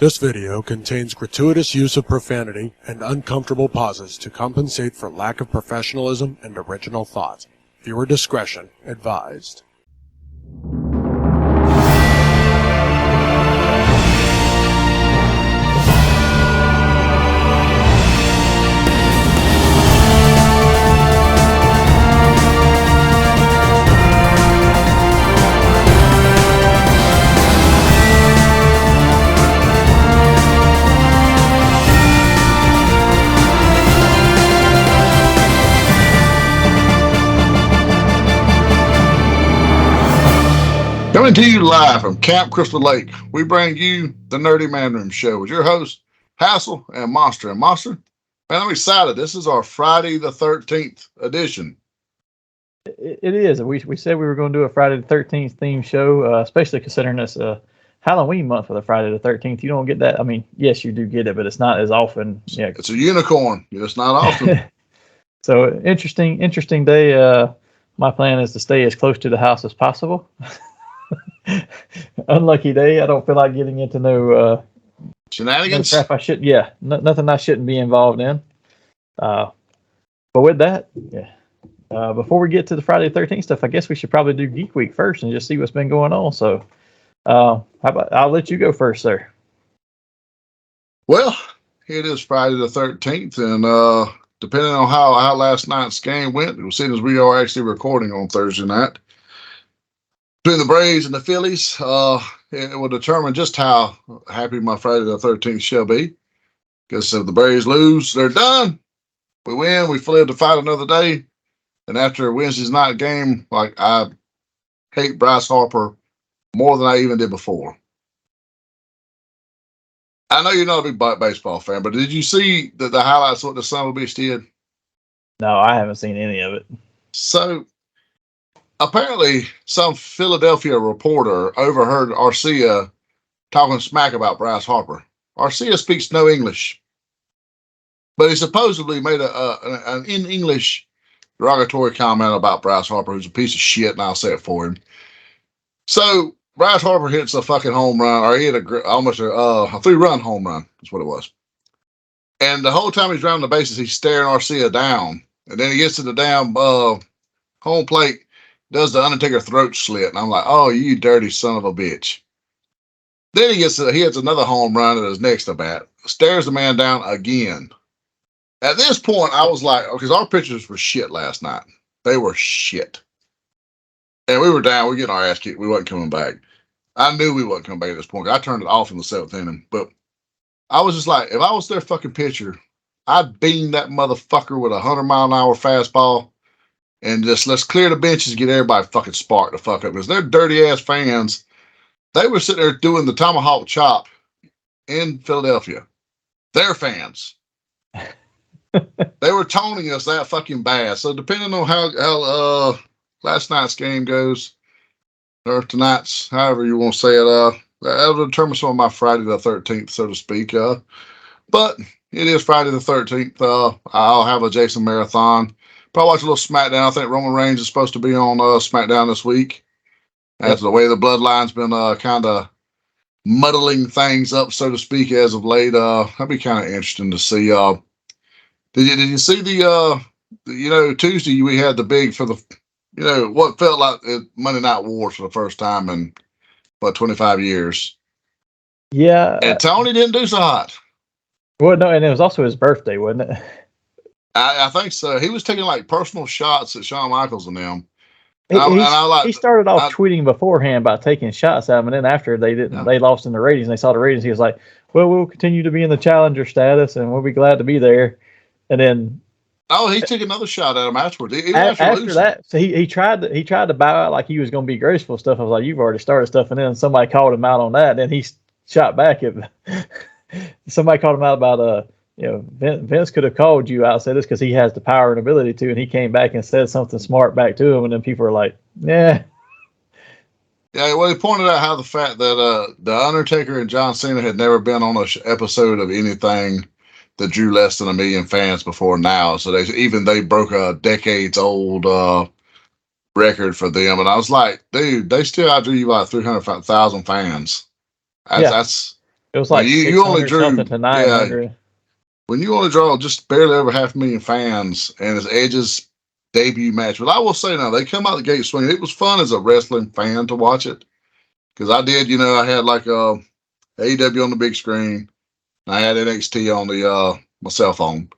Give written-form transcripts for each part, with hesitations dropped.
This video contains gratuitous use of profanity and uncomfortable pauses to compensate for lack of professionalism and original thought. Viewer discretion advised. Coming to you live from Camp Crystal Lake, we bring you the Nerdy Manroom show with your hosts, Hassel and Monster. And Monster, man, I'm excited. This is our Friday the 13th edition. It is. We said we were going to do a Friday the 13th theme show, especially considering it's a Halloween month for the Friday the 13th. You don't get that. I mean, yes, you do get it, but it's not as often. Yeah, it's a unicorn. It's not often. So interesting day. My plan is to stay as close to the house as possible. Unlucky day. I don't feel like getting into no shenanigans. No crap I should. Yeah, nothing I shouldn't be involved in. But with that, yeah. Before we get to the Friday the 13th stuff, I guess we should probably do Geek Week first and just see what's been going on. So, how about I'll let you go first, sir. Well, it is Friday the 13th, and depending on how last night's game went, seeing as we are actually recording on Thursday night, between the Braves and the Phillies, it will determine just how happy my Friday the 13th shall be. Because if the Braves lose, they're done. We win, we live to fight another day. And after Wednesday's night game, like, I hate Bryce Harper more than I even did before. I know you're not a big baseball fan, but did you see the highlights of what the son of a bitch did? No, I haven't seen any of it. So, apparently, some Philadelphia reporter overheard Arcia talking smack about Bryce Harper. Arcia speaks no English, but he supposedly made an in English derogatory comment about Bryce Harper, who's a piece of shit, and I'll say it for him. So Bryce Harper hits a fucking home run, or he hit almost a 3-run home run. That's what it was. And the whole time he's driving the bases, he's staring Arcia down, and then he gets to the damn home plate. Does the Undertaker throat slit, and I'm like, oh, you dirty son of a bitch. Then he hits another home run at his next at bat, stares the man down again. At this point, I was like, because our pitchers were shit last night. They were shit. And we were down, we were getting our ass kicked. We wasn't coming back. I knew we wasn't coming back at this point. I turned it off in the 7th inning. But I was just like, if I was their fucking pitcher, I'd beam that motherfucker with a 100-mile-an-hour fastball. And just let's clear the benches and get everybody fucking sparked the fuck up. Because they're dirty-ass fans. They were sitting there doing the tomahawk chop in Philadelphia. They're fans. They were toning us that fucking bad. So depending on how last night's game goes, or tonight's, however you want to say it, that'll determine some of my Friday the 13th, so to speak. But it is Friday the 13th. I'll have a Jason marathon. Probably watch a little SmackDown. I think Roman Reigns is supposed to be on SmackDown this week. After the way the bloodline's been kind of muddling things up, so to speak, as of late. That'd be kind of interesting to see. Did you see the Tuesday we had the big for the what felt like Monday Night Wars for the first time in 25 years. Yeah. And Tony didn't do so hot. Well, no, and it was also his birthday, wasn't it? I think so. He was taking like personal shots at Shawn Michaels and them. He started off tweeting beforehand about taking shots at him, and then after they lost in the ratings, and they saw the ratings, he was like, well, we'll continue to be in the challenger status, and we'll be glad to be there. And then he took another shot at him afterwards. After that, so he tried to bow out like he was going to be graceful stuff. I was like, you've already started stuff, and then somebody called him out on that, and then he shot back at somebody called him out about Vince could have called you out, said this because he has the power and ability to, and he came back and said something smart back to him, and then people were like, yeah. Yeah, well, he pointed out how the fact that the Undertaker and John Cena had never been on an episode of anything that drew less than 1 million fans before now. So they broke a decades-old record for them. And I was like, dude, they still outdrew you by 300,000 fans. That's It was like you only 600 drew, something to 900. when you only draw just barely over 500,000 fans, and it's Edge's debut match. But I will say now, they come out the gate swinging. It was fun as a wrestling fan to watch it, because I did, I had like AEW on the big screen. I had NXT on the my cell phone.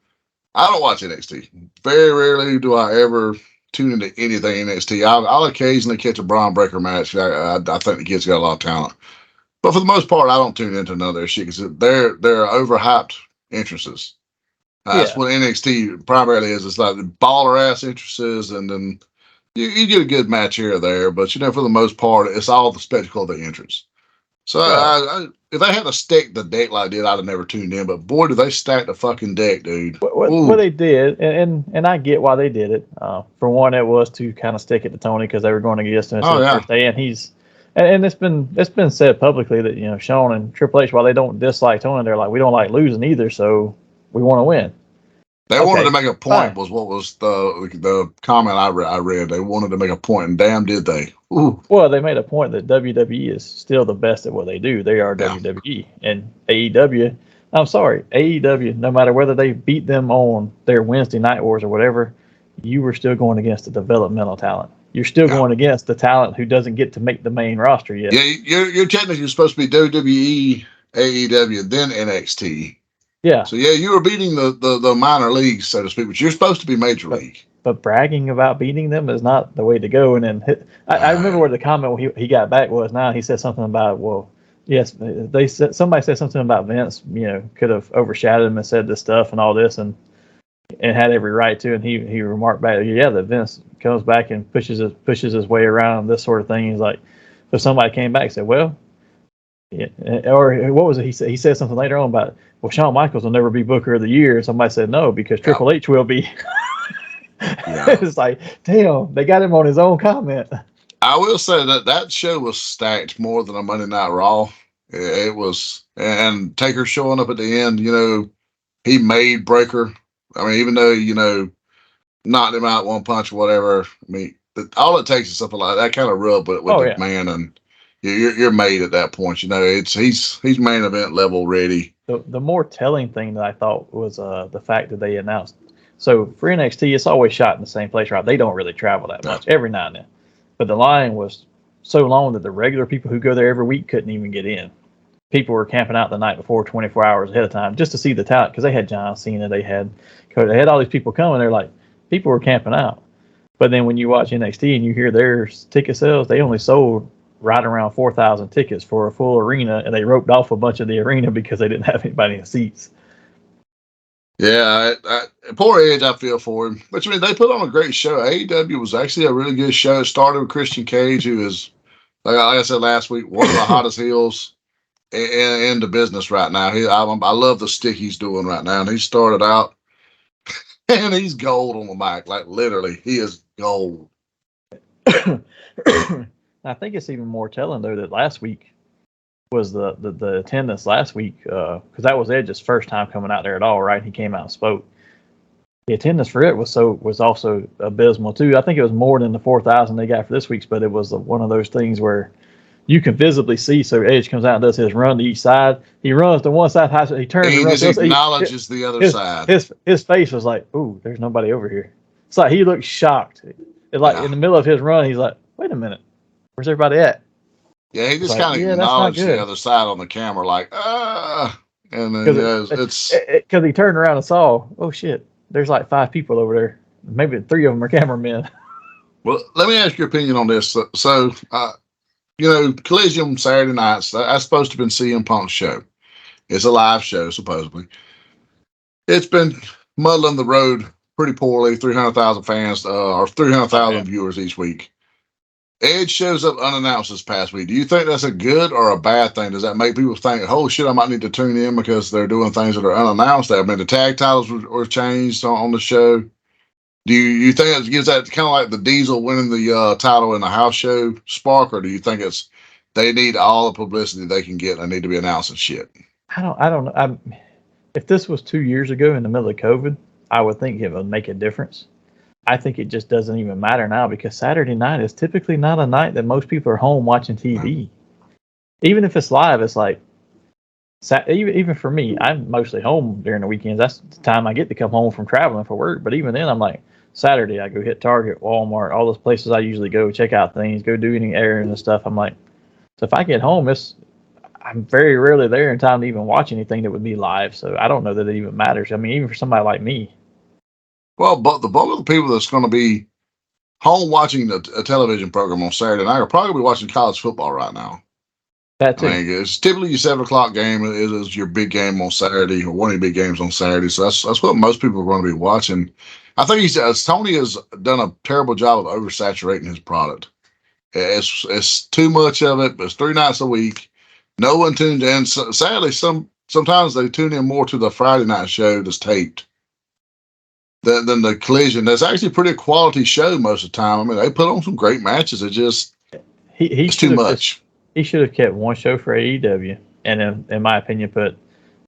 I don't watch NXT. Very rarely do I ever tune into anything NXT. I'll occasionally catch a Braun Breaker match. I think the kid's got a lot of talent. But for the most part, I don't tune into none of their shit because they're overhyped entrances. That's what NXT primarily is. It's like the baller ass entrances, and then you get a good match here or there. But for the most part, it's all the spectacle of the entrance. So if they had to stack the deck like I did, I'd have never tuned in. But boy, do they stack the fucking deck, dude. What they did, and I get why they did it. For one, it was to kind of stick it to Tony because they were going against him the first day, and it's been said publicly that Shawn and Triple H, while they don't dislike Tony, they're like, we don't like losing either, so we want to win. They wanted to make a point. Was what was the comment I read? They wanted to make a point, and damn, did they! Ooh. Well, they made a point that WWE is still the best at what they do. They are WWE, and AEW. I'm sorry, AEW. No matter whether they beat them on their Wednesday Night Wars or whatever, you were still going against the developmental talent. You're still going against the talent who doesn't get to make the main roster yet. Yeah, you're technically supposed to be WWE, AEW, then NXT. Yeah. So you were beating the minor leagues, so to speak, but you're supposed to be major league. But bragging about beating them is not the way to go. And then I remember where the comment he got back was. Now he said something about, well, yes, somebody said something about Vince, could have overshadowed him and said this stuff and all this and had every right to. And he remarked back, that Vince comes back and pushes his way around this sort of thing. He's like, so somebody came back and said, well, yeah, or what was it? He said something later on about, well, Shawn Michaels will never be Booker of the Year. And somebody said no because Triple H will be. It's like, damn, they got him on his own comment. I will say that show was stacked more than a Monday Night Raw. It was, and Taker showing up at the end, he made Breaker. I mean, even though, knocked him out one punch or whatever, I mean, all it takes is something like that kind of rub with the man, and you're made at that point. He's main event level ready. The more telling thing that I thought was the fact that they announced. So for NXT, it's always shot in the same place, right? They don't really travel that much, every now and then. But the line was so long that the regular people who go there every week couldn't even get in. People were camping out the night before, 24 hours ahead of time, just to see the talent, because they had John Cena, they had all these people coming. They're like, people were camping out. But then when you watch NXT and you hear their ticket sales, they only sold right around 4,000 tickets for a full arena, and they roped off a bunch of the arena because they didn't have anybody in seats. Yeah, poor Edge, I feel for him. But they put on a great show. AEW was actually a really good show. It started with Christian Cage, who is, like I said last week, one of the hottest heels in the business right now. I love the stick he's doing right now. And he started out, and he's gold on the mic. Like, literally, he is gold. I think it's even more telling, though, that last week was the attendance last week, because that was Edge's first time coming out there at all, right? He came out and spoke. The attendance for it was also abysmal too. I think it was more than the 4,000 they got for this week's, but it was one of those things where you can visibly see. So Edge comes out and does his run to each side. He runs to one side, he turns. He just acknowledges the other side. His face was like, "Ooh, there's nobody over here." It's like he looked shocked. It's like in the middle of his run, he's like, "Wait a minute, where's everybody at?" Yeah, he just kind of acknowledged the other side on the camera, like, and then it's because he turned around and saw, oh shit, there's like 5 people over there. Maybe 3 of them are cameramen. Well, let me ask your opinion on this. So, Collision Saturday nights, that's supposed to have been CM Punk's show. It's a live show, supposedly. It's been muddling the road pretty poorly. 300,000 fans, or 300,000 viewers each week. Edge shows up unannounced this past week. Do you think that's a good or a bad thing? Does that make people think, oh shit, I might need to tune in because they're doing things that are unannounced? I mean, the tag titles were changed on the show. Do you think it gives that kind of like the Diesel winning the title in the house show spark, or do you think they need all the publicity they can get and they need to be announcing shit? I don't know. If this was 2 years ago in the middle of COVID, I would think it would make a difference. I think it just doesn't even matter now because Saturday night is typically not a night that most people are home watching TV. Even if it's live, it's like Even for me, I'm mostly home during the weekends. That's the time I get to come home from traveling for work. But even then, I'm like, Saturday, I go hit Target, Walmart, all those places I usually go, check out things, go do any errands and stuff. I'm like, so if I get home, I'm very rarely there in time to even watch anything that would be live. So I don't know that it even matters. I mean, even for somebody like me. Well, but the bulk of the people that's going to be home watching a television program on Saturday night are probably watching college football right now. That too. I mean, it's typically your 7 o'clock game is your big game on Saturday, or one of your big games on Saturday. So that's what most people are going to be watching. I think Tony has done a terrible job of oversaturating his product. It's too much of it. It's 3 nights a week. No one tunes in. So, sadly, sometimes they tune in more to the Friday night show that's taped than the Collision. That's actually a pretty quality show most of the time. I mean, they put on some great matches. It's too much. He should have kept one show for AEW, and in my opinion, if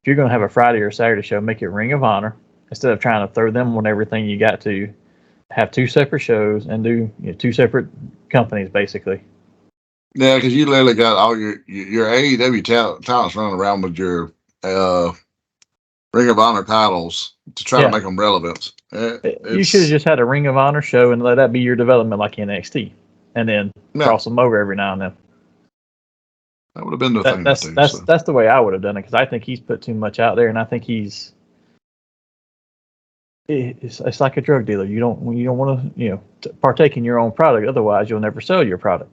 you're going to have a Friday or Saturday show, make it Ring of Honor instead of trying to throw them on everything you got to. Have 2 separate shows and do 2 separate companies basically. Yeah, because you literally got all your AEW talents running around with your Ring of Honor titles to try to make them relevant. You should have just had a Ring of Honor show and let that be your development like NXT, and then cross them over every now and then. That would have been the thing. That's the way I would have done it, because I think he's put too much out there, and I think it's like a drug dealer. You don't want to partake in your own product, otherwise you'll never sell your product.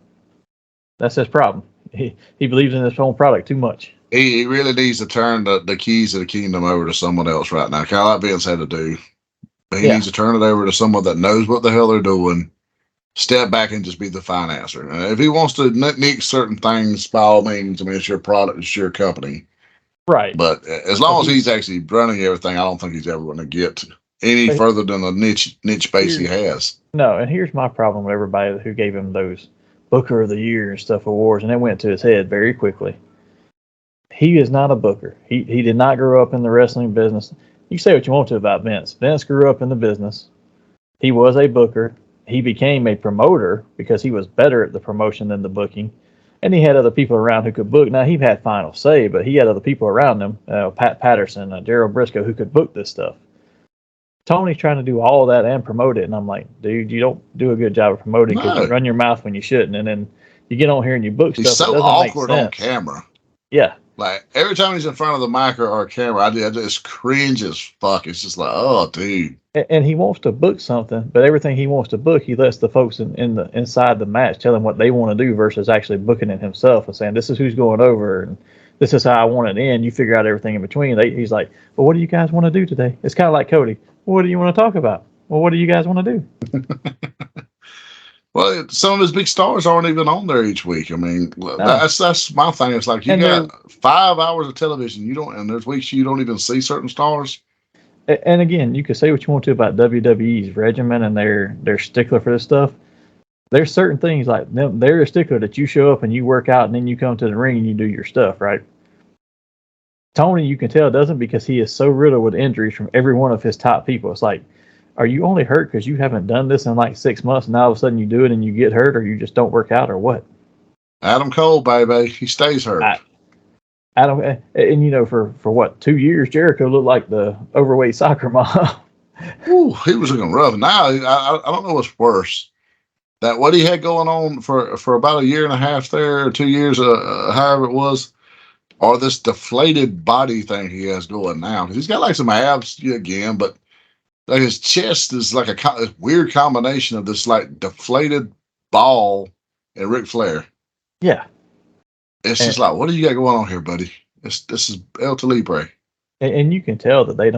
That's his problem. He believes in his own product too much. He really needs to turn the keys of the kingdom over to someone else right now. Kind of like Vince had to do. But he needs to turn it over to someone that knows what the hell they're doing. Step back and just be the financer. And if he wants to nick certain things, by all means, I mean, it's your product, it's your company. Right. But as long as he's actually running everything, I don't think he's ever going to get any further than the niche space he has. No, and here's my problem with everybody who gave him those Booker of the Year and stuff awards, and it went to his head very quickly. He is not a booker. He did not grow up in the wrestling business. You say what you want to about Vince. Vince grew up in the business. He was a booker. He became a promoter because he was better at the promotion than the booking. And he had other people around who could book. Now, he had final say, but he had other people around him, Pat Patterson, Gerald Briscoe, who could book this stuff. Tony's trying to do all that and promote it. And I'm like, dude, you don't do a good job of promoting because you run your mouth when you shouldn't. And then you get on here and you book stuff. He's so awkward on camera. Yeah. Like, every time he's in front of the mic or camera, I just cringe as fuck. It's just like, oh, dude. And he wants to book something, but everything he wants to book, he lets the folks inside the match tell him what they want to do versus actually booking it himself and saying, this is who's going over and this is how I want it in. You figure out everything in between. He's like, well, what do you guys want to do today? It's kind of like Cody. What do you want to talk about? Well, what do you guys want to do? Well, some of his big stars aren't even on there each week. I mean, that's my thing. It's like you got 5 hours of television. And there's weeks you don't even see certain stars. And again, you could say what you want to about WWE's regimen and their stickler for this stuff. There's certain things like them. They're a stickler that you show up and you work out and then you come to the ring and you do your stuff, right? Tony, you can tell, doesn't, because he is so riddled with injuries from every one of his top people. It's like, are you only hurt because you haven't done this in like 6 months and now all of a sudden you do it and you get hurt, or you just don't work out, or what? Adam Cole, baby. He stays hurt. Adam, and for what, 2 years, Jericho looked like the overweight soccer mom. Ooh, he was looking rough. Now, I don't know what's worse. That what he had going on for about a year and a half there, or 2 years, however it was, or this deflated body thing he has going now. He's got like some abs again, but like his chest is like a weird combination of this like deflated ball and Ric Flair. Yeah. It's just like, what do you got going on here, buddy? This is El Libre. And you can tell that they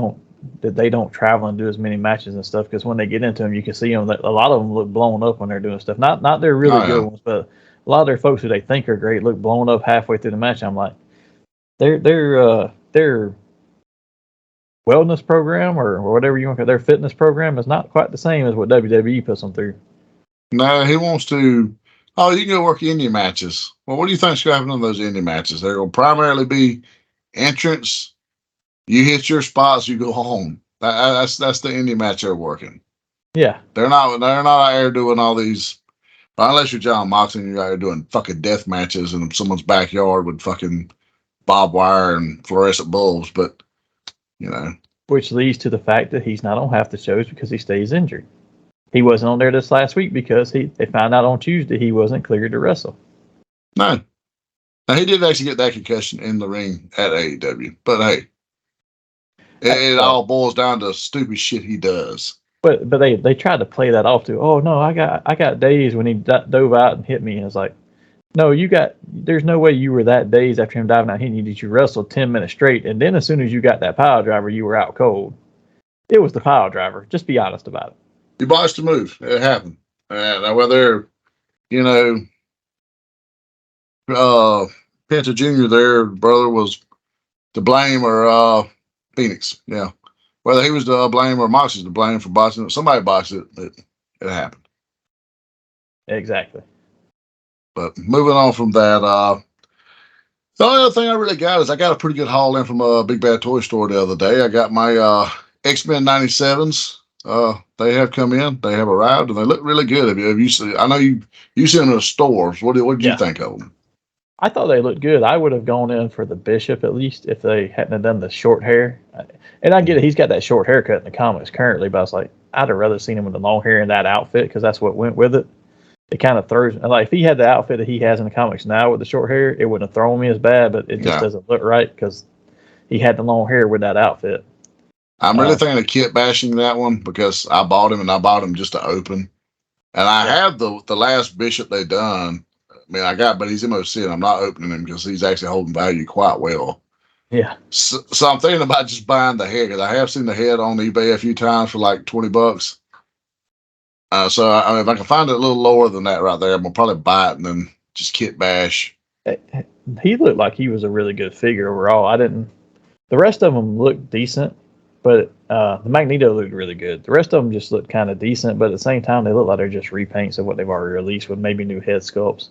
don't travel and do as many matches and stuff, because when they get into them, you can see them. That a lot of them look blown up when they're doing stuff. Not their really good ones, but a lot of their folks who they think are great look blown up halfway through the match. I'm like, their wellness program or whatever you want to call it, their fitness program is not quite the same as what WWE puts them through. No, he wants to. Oh, you can go work indie matches. Well, what do you think's going to happen in those indie matches? They're going to primarily be entrance. You hit your spots, you go home. That's the indie match they're working. Yeah, they're not out there doing all these. Unless you're John Moxley and you're out there doing fucking death matches in someone's backyard with fucking barbed wire and fluorescent bulbs, but Which leads to the fact that he's not on half the shows because he stays injured. He wasn't on there this last week because they found out on Tuesday he wasn't cleared to wrestle. No. Now, he did actually get that concussion in the ring at AEW, but hey, it all boils down to stupid shit he does. But they tried to play that off to, oh no, I got dazed when he dove out and hit me. And it's like, no, there's no way you were that dazed after him diving out hitting you that you wrestled 10 minutes straight, and then as soon as you got that pile driver, you were out cold. It was the pile driver. Just be honest about it. You botched the move. It happened. Whether Penta Jr., their brother, was to blame, or Phoenix. Yeah. Whether he was to blame or Moxie's to blame for botching it, somebody botched it. It happened. Exactly. But moving on from that, the only other thing I really got is I got a pretty good haul in from a Big Bad Toy Store the other day. I got my X-Men 97s. They have come in. They have arrived, and they look really good. Have you seen? I know you see them in the stores. What did you think of them? I thought they looked good. I would have gone in for the Bishop at least if they hadn't done the short hair. And I get it. He's got that short haircut in the comics currently, but I was like, I'd have rather seen him with the long hair in that outfit because that's what went with it. It kind of throws, like, if he had the outfit that he has in the comics now with the short hair, it wouldn't have thrown me as bad, but it just doesn't look right because he had the long hair with that outfit. I'm really thinking of kit bashing that one because I bought him just to open. And I have the last Bishop they done. I mean, but he's MOC and I'm not opening him because he's actually holding value quite well. Yeah. So I'm thinking about just buying the head because I have seen the head on eBay a few times for like $20. So if I can find it a little lower than that right there, I'm gonna probably buy it and then just kit bash. He looked like he was a really good figure overall. The rest of them looked decent, but the Magneto looked really good. The rest of them just looked kind of decent, but at the same time, they look like they're just repaints of what they've already released with maybe new head sculpts.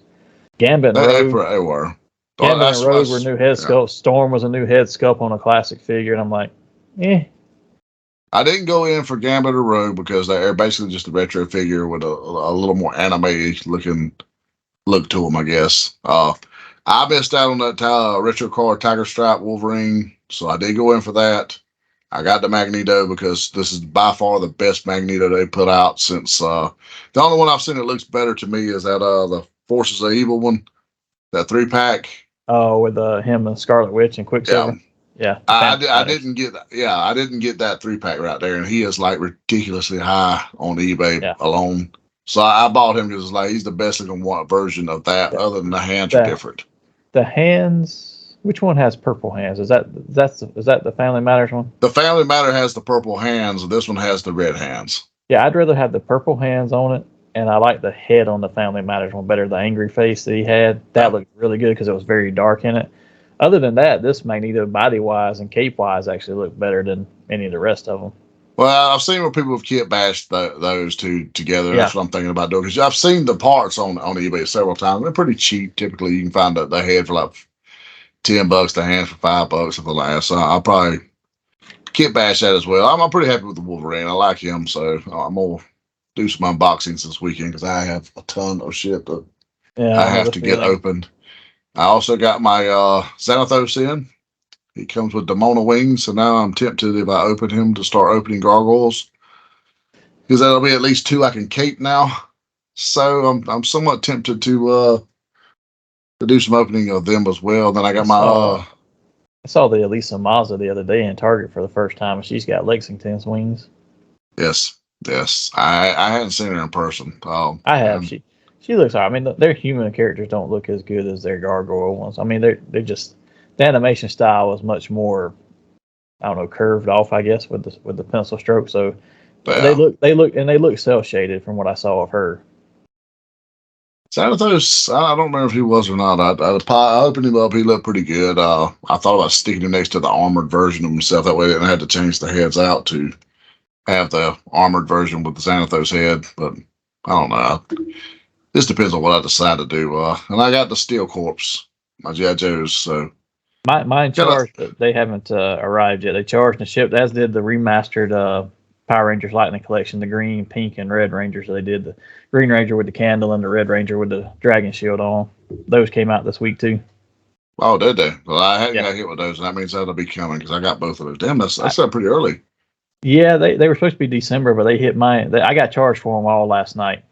Gambit and Rogue. They were. Gambit and Rogue were new head sculpts. Storm was a new head sculpt on a classic figure, and I'm like, eh. I didn't go in for Gambit or Rogue because they're basically just a retro figure with a little more anime looking look to them, I guess. I missed out on that retro card Tiger Stripe Wolverine, so I did go in for that. I got the Magneto because this is by far the best Magneto they put out since the only one I've seen that looks better to me is that the Forces of Evil one, that 3-pack. Oh, with him and Scarlet Witch and Quicksilver. Yeah. I didn't get that 3-pack right there, and he is like ridiculously high on eBay alone. So I bought him because like he's the best looking version of that. Other than the hands are different. The hands, which one has purple hands? Is that the Family Matters one? The Family Matter has the purple hands, and this one has the red hands. Yeah, I'd rather have the purple hands on it, and I like the head on the Family Matters one better. The angry face that he had, that looked really good because it was very dark in it. Other than that, this Magneto body-wise and cape-wise actually looked better than any of the rest of them. Well, I've seen where people have kit bashed those two together. Yeah. That's what I'm thinking about doing. Because I've seen the parts on eBay several times. They're pretty cheap. Typically, you can find the head for like $10, the hand for $5, something like that. So I'll probably kit bash that as well. I'm pretty happy with the Wolverine. I like him, so I'm going to do some unboxings this weekend because I have a ton of shit that I have to get opened. I also got my Xanathos in. He comes with Demona wings, so now I'm tempted if I open him to start opening gargoyles because that'll be at least 2 I can cape now. So I'm somewhat tempted to do some opening of them as well. Then I got I saw the Elisa Mazza the other day in Target for the first time, and she's got Lexington's wings. Yes. I hadn't seen her in person. I have. She looks alright. I mean, their human characters don't look as good as their gargoyle ones. I mean, they're just the animation style is much more, I don't know, curved off, I guess, with the pencil stroke. So they look cel shaded from what I saw of her. Xanathos, I don't remember if he was or not. I opened him up. He looked pretty good. I thought about sticking him next to the armored version of himself. That way, I didn't have to change the heads out to have the armored version with the Xanathos head. But I don't know. This depends on what I decide to do. And I got the Steel Corpse, my G.I. Joes. So mine charged, but they haven't arrived yet. They charged and shipped, as did the remastered Power Rangers Lightning Collection, the green, pink, and red Rangers. They did the Green Ranger with the candle and the Red Ranger with the dragon shield on. Those came out this week too. Oh, did they? Well, I hadn't Yeah. got hit with those, and that means that'll be coming because I got both of those. Damn, that's pretty early. Yeah, they were supposed to be December, but they hit mine. I got charged for them all last night.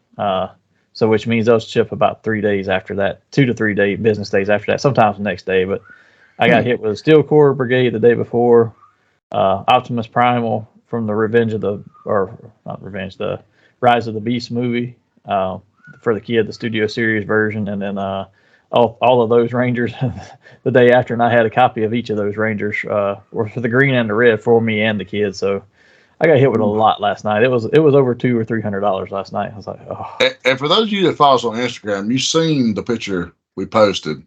So which means those ship about 3 days after that, 2 to 3 day business days after that, sometimes the next day. But I got hit with a Steel Core Brigade the day before, Optimus Primal from the the Rise of the Beast movie for the kid, the Studio Series version, and then all of those Rangers the day after, and I had a copy of each of those Rangers, for the green and the red for me and the kids. So I got hit with a lot last night. It was over $200 or $300 last night. I was like, oh. And for those of you that follow us on Instagram, you've seen the picture we posted.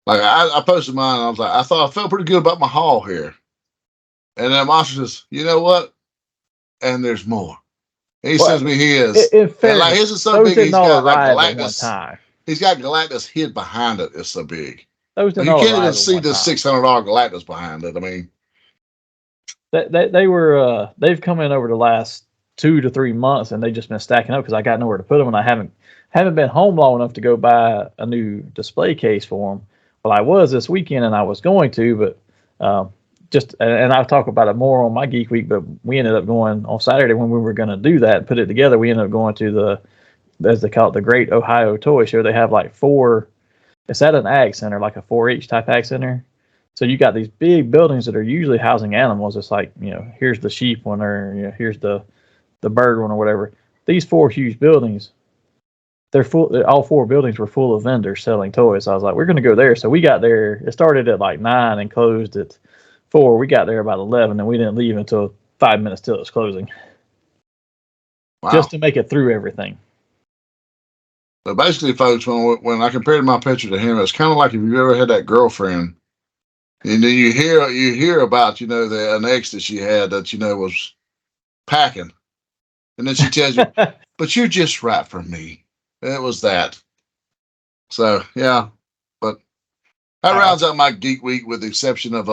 Like I posted mine. I was like, I thought I felt pretty good about my haul here. And then Monster says, you know what? And there's more. And he sends me his. In fairness, and like his is so big, he's got like Galactus. He's got Galactus hid behind it. It's so big. Those you can't even see the $600 Galactus behind it. I mean, they've come in over the last 2 to 3 months, and they've just been stacking up because I got nowhere to put them, and I haven't been home long enough to go buy a new display case for them. Well, I was this weekend, and I was going to, but and I'll talk about it more on my Geek Week. But we ended up going on Saturday when we were going to do that and put it together. We ended up going to as they call it, the Great Ohio Toy Show. They have like 4. It's at an ag center, like a 4-H type ag center. So you got these big buildings that are usually housing animals. It's like, here's the sheep one, or here's the bird one, or whatever. These 4 huge buildings, they're full. All 4 buildings were full of vendors selling toys. So I was like, we're going to go there. So we got there. It started at like 9 and closed at 4. We got there about 11, and we didn't leave until 5 minutes till it was closing. Wow. Just to make it through everything. So basically, folks, when I compared my picture to him, it's kind of like if you've ever had that girlfriend, and then you hear about an ex that she had that was packing, and then she tells you, "But you're just right for me." It was that. So yeah, but that rounds out my Geek Week, with the exception of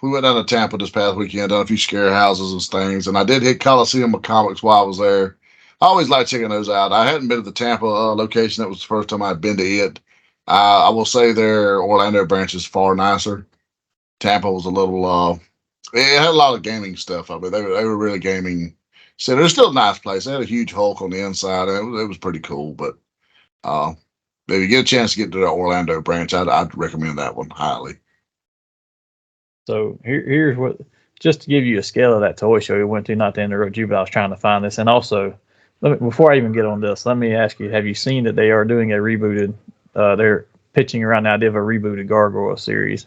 we went down to Tampa this past weekend, done a few scare houses and things, and I did hit Coliseum of Comics while I was there. I always like checking those out. I hadn't been to the Tampa location. That was the first time I'd been to it. I will say their Orlando branch is far nicer. Tampa was a little, it had a lot of gaming stuff. I mean, they were really gaming. So it was still a nice place. They had a huge Hulk on the inside. And it was pretty cool. But if you get a chance to get to the Orlando branch, I'd recommend that one highly. So here's what, just to give you a scale of that toy show we went to, not to interrupt you, but I was trying to find this. And also, before I even get on this, let me ask you, have you seen that they are doing a rebooted, they're pitching around the idea of a rebooted Gargoyle series?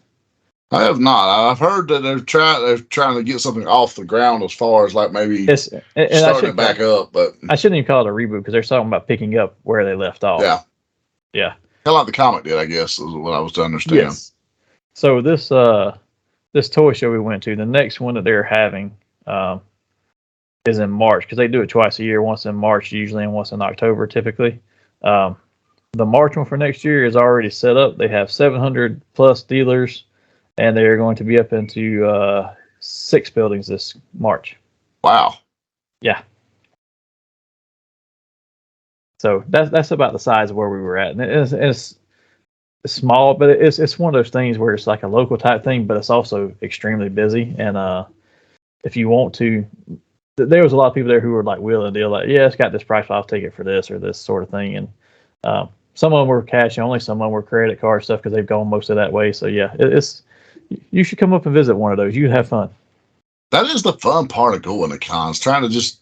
I have not. I've heard that they're trying to get something off the ground as far as like maybe starting it back up. But I shouldn't even call it a reboot because they're talking about picking up where they left off. Yeah. Kind of like the comic did, I guess, is what I was to understand. Yes. So this toy show we went to, the next one that they're having is in March, because they do it twice a year, once in March usually and once in October typically. The March one for next year is already set up. They have 700 plus dealers, and they're going to be up into 6 buildings this March. Wow. Yeah. So that's about the size of where we were at. And it's small, but it's one of those things where it's like a local type thing, but it's also extremely busy. And if you want to, there was a lot of people there who were like willing to deal, like, yeah, it's got this price, I'll take it for this or this sort of thing. And some of them were cash only, some of them were credit card stuff because they've gone most of that way. So yeah, you should come up and visit one of those. You'd have fun. That is the fun part of going to cons, trying to just,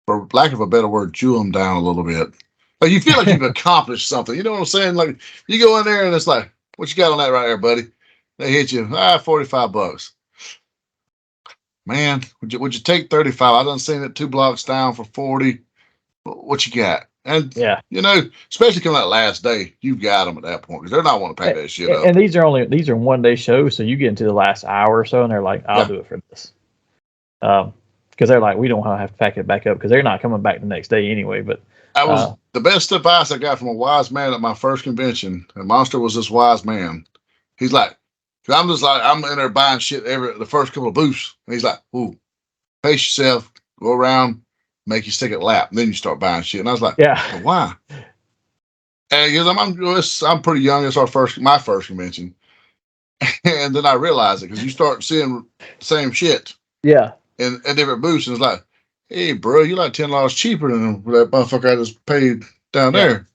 for lack of a better word, chew them down a little bit. Like you feel like you've accomplished something. You know what I'm saying? Like you go in there and it's like, what you got on that right there, buddy? They hit you, $45. Man, would you take 35? I done seen it 2 blocks down for 40. What you got? And yeah, especially coming that last day, you've got them at that point because they're not want to pay that shit up. And these are 1-day shows, so you get into the last hour or so, and they're like, "I'll do it for this," because they're like, "We don't have to pack it back up," because they're not coming back the next day anyway. But that was the best advice I got from a wise man at my first convention. And Monster was this wise man. He's like, I'm just like, I'm in there buying shit the first couple of booths, and he's like, "Ooh, pace yourself, go around." Make you stick at lap, and then you start buying shit. And I was like, "Yeah, well, why?" And because I'm pretty young. It's my first convention, And then I realized it because you start seeing the same shit Yeah. in different booths, and it's like, hey, bro, you like $10 cheaper than that motherfucker I just paid down there.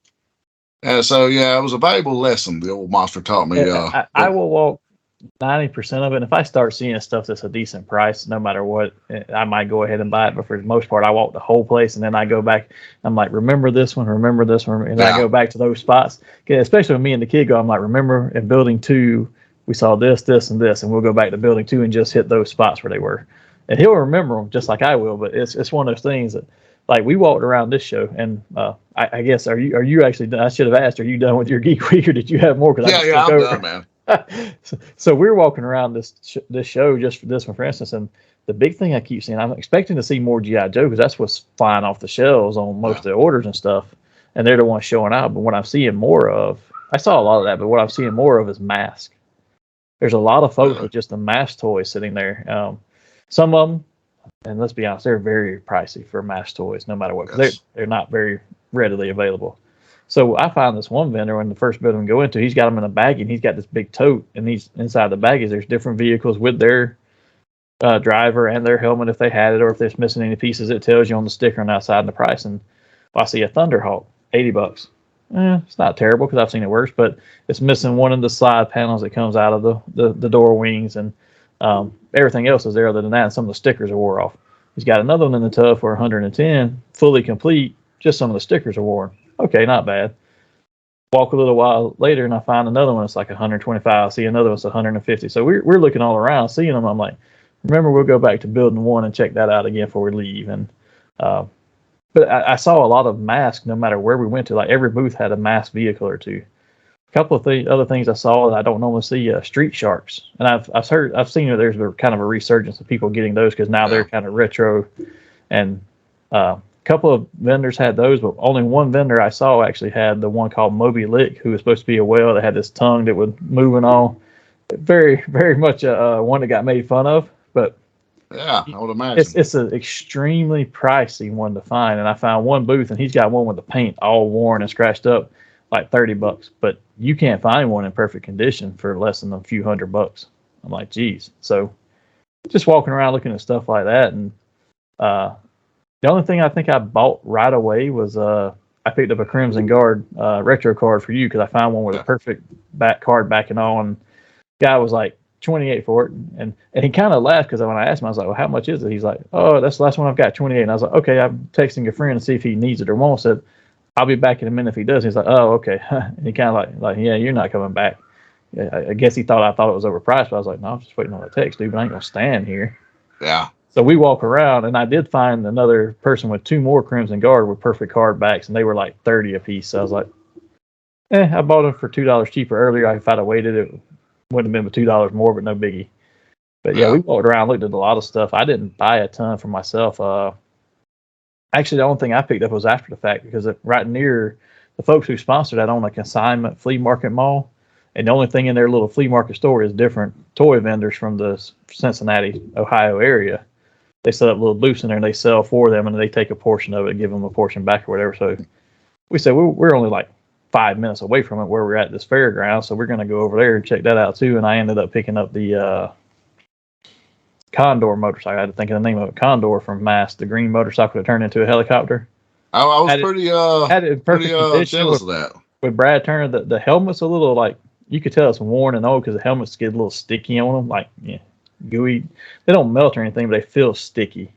And so, yeah, it was a valuable lesson the old monster taught me. I will walk 90% of it. And if I start seeing stuff that's a decent price, no matter what, I might go ahead and buy it. But for the most part, I walk the whole place and then I go back. I'm like, remember this one, and I go back to those spots. Especially when me and the kid go, I'm like, remember in building 2, we saw this, this, and this, and we'll go back to building 2 and just hit those spots where they were. And he'll remember them just like I will. But it's one of those things that, like, we walked around this show, and I guess are you actually done? I should have asked, are you done with your Geek Week, or did you have more? I'm done, man. So we're walking around this show, just for this one, for instance, and the big thing I keep seeing, I'm expecting to see more G.I. Joe because that's what's flying off the shelves on most of the orders and stuff, and they're the ones showing out. But what I'm seeing more of, I saw a lot of that, but what I'm seeing more of is mask. There's a lot of folks with just the mask toys sitting there. Some of them, and let's be honest, they're very pricey for mask toys, no matter what. They're not very readily available. So I found this one vendor in the first building we go into. He's got them in a baggie, and he's got this big tote, and he's inside the baggies. There's different vehicles with their driver and their helmet if they had it, or if they're missing any pieces. It tells you on the sticker on the outside and the price. And I see a Thunderhawk, $80. It's not terrible because I've seen it worse, but it's missing one of the slide panels that comes out of the door wings, and everything else is there other than that. And some of the stickers are wore off. He's got another one in the tub for 110, fully complete. Just some of the stickers are worn. Okay, not bad. Walk a little while later, and I find another one that's like 125. I see another one's 150. So we're looking all around, seeing them. I'm like, remember, we'll go back to building 1 and check that out again before we leave. And but I saw a lot of masks no matter where we went to. Like every booth had a masked vehicle or two. A couple of other things I saw that I don't normally see, street sharks. And I've seen that there's kind of a resurgence of people getting those because now they're kind of retro. And couple of vendors had those, but only one vendor I saw actually had the one called Moby Lick, who was supposed to be a whale that had this tongue that would move and all. Very, very much one that got made fun of. But yeah, I would imagine it's an extremely pricey one to find. And I found one booth, and he's got one with the paint all worn and scratched up, like $30. But you can't find one in perfect condition for less than a few $100. I'm like, geez. So just walking around looking at stuff like that, and the only thing I think I bought right away was I picked up a Crimson Guard retro card for you because I found one with a perfect back card back and all. And guy was like $28 for it, and he kind of laughed because when I asked him, I was like, "Well, how much is it?" He's like, "Oh, that's the last one I've got, $28." And I was like, "Okay, I'm texting a friend to see if he needs it or won't." Said, "I'll be back in a minute if he does." He's like, "Oh, okay." And he kind of like, "Yeah, you're not coming back." I guess he thought I thought it was overpriced, but I was like, "No, I'm just waiting on a text, dude. But I ain't gonna stand here." Yeah. So we walk around, and I did find another person with 2 more Crimson Guard with perfect card backs, and they were like 30 a piece. So I was like, I bought them for $2 cheaper earlier. If I'd have waited, it would have been with $2 more, but no biggie. But yeah, we walked around, looked at a lot of stuff. I didn't buy a ton for myself. Actually, the only thing I picked up was after the fact because right near the folks who sponsored that own a consignment flea market mall. And the only thing in their little flea market store is different toy vendors from the Cincinnati, Ohio area. They set up little booths in there and they sell for them, and they take a portion of it and give them a portion back or whatever. So we said we're only like 5 minutes away from it where we're at this fairground, so we're going to go over there and check that out too. And I ended up picking up the Condor motorcycle. I had to think of the name of it. Condor from Mass, the green motorcycle that turned into a helicopter. I was had it in perfect condition jealous of that. With Brad Turner. The helmet's a little like, you could tell it's worn and old because the helmets get a little sticky on them, like gooey. They don't melt or anything, but they feel sticky.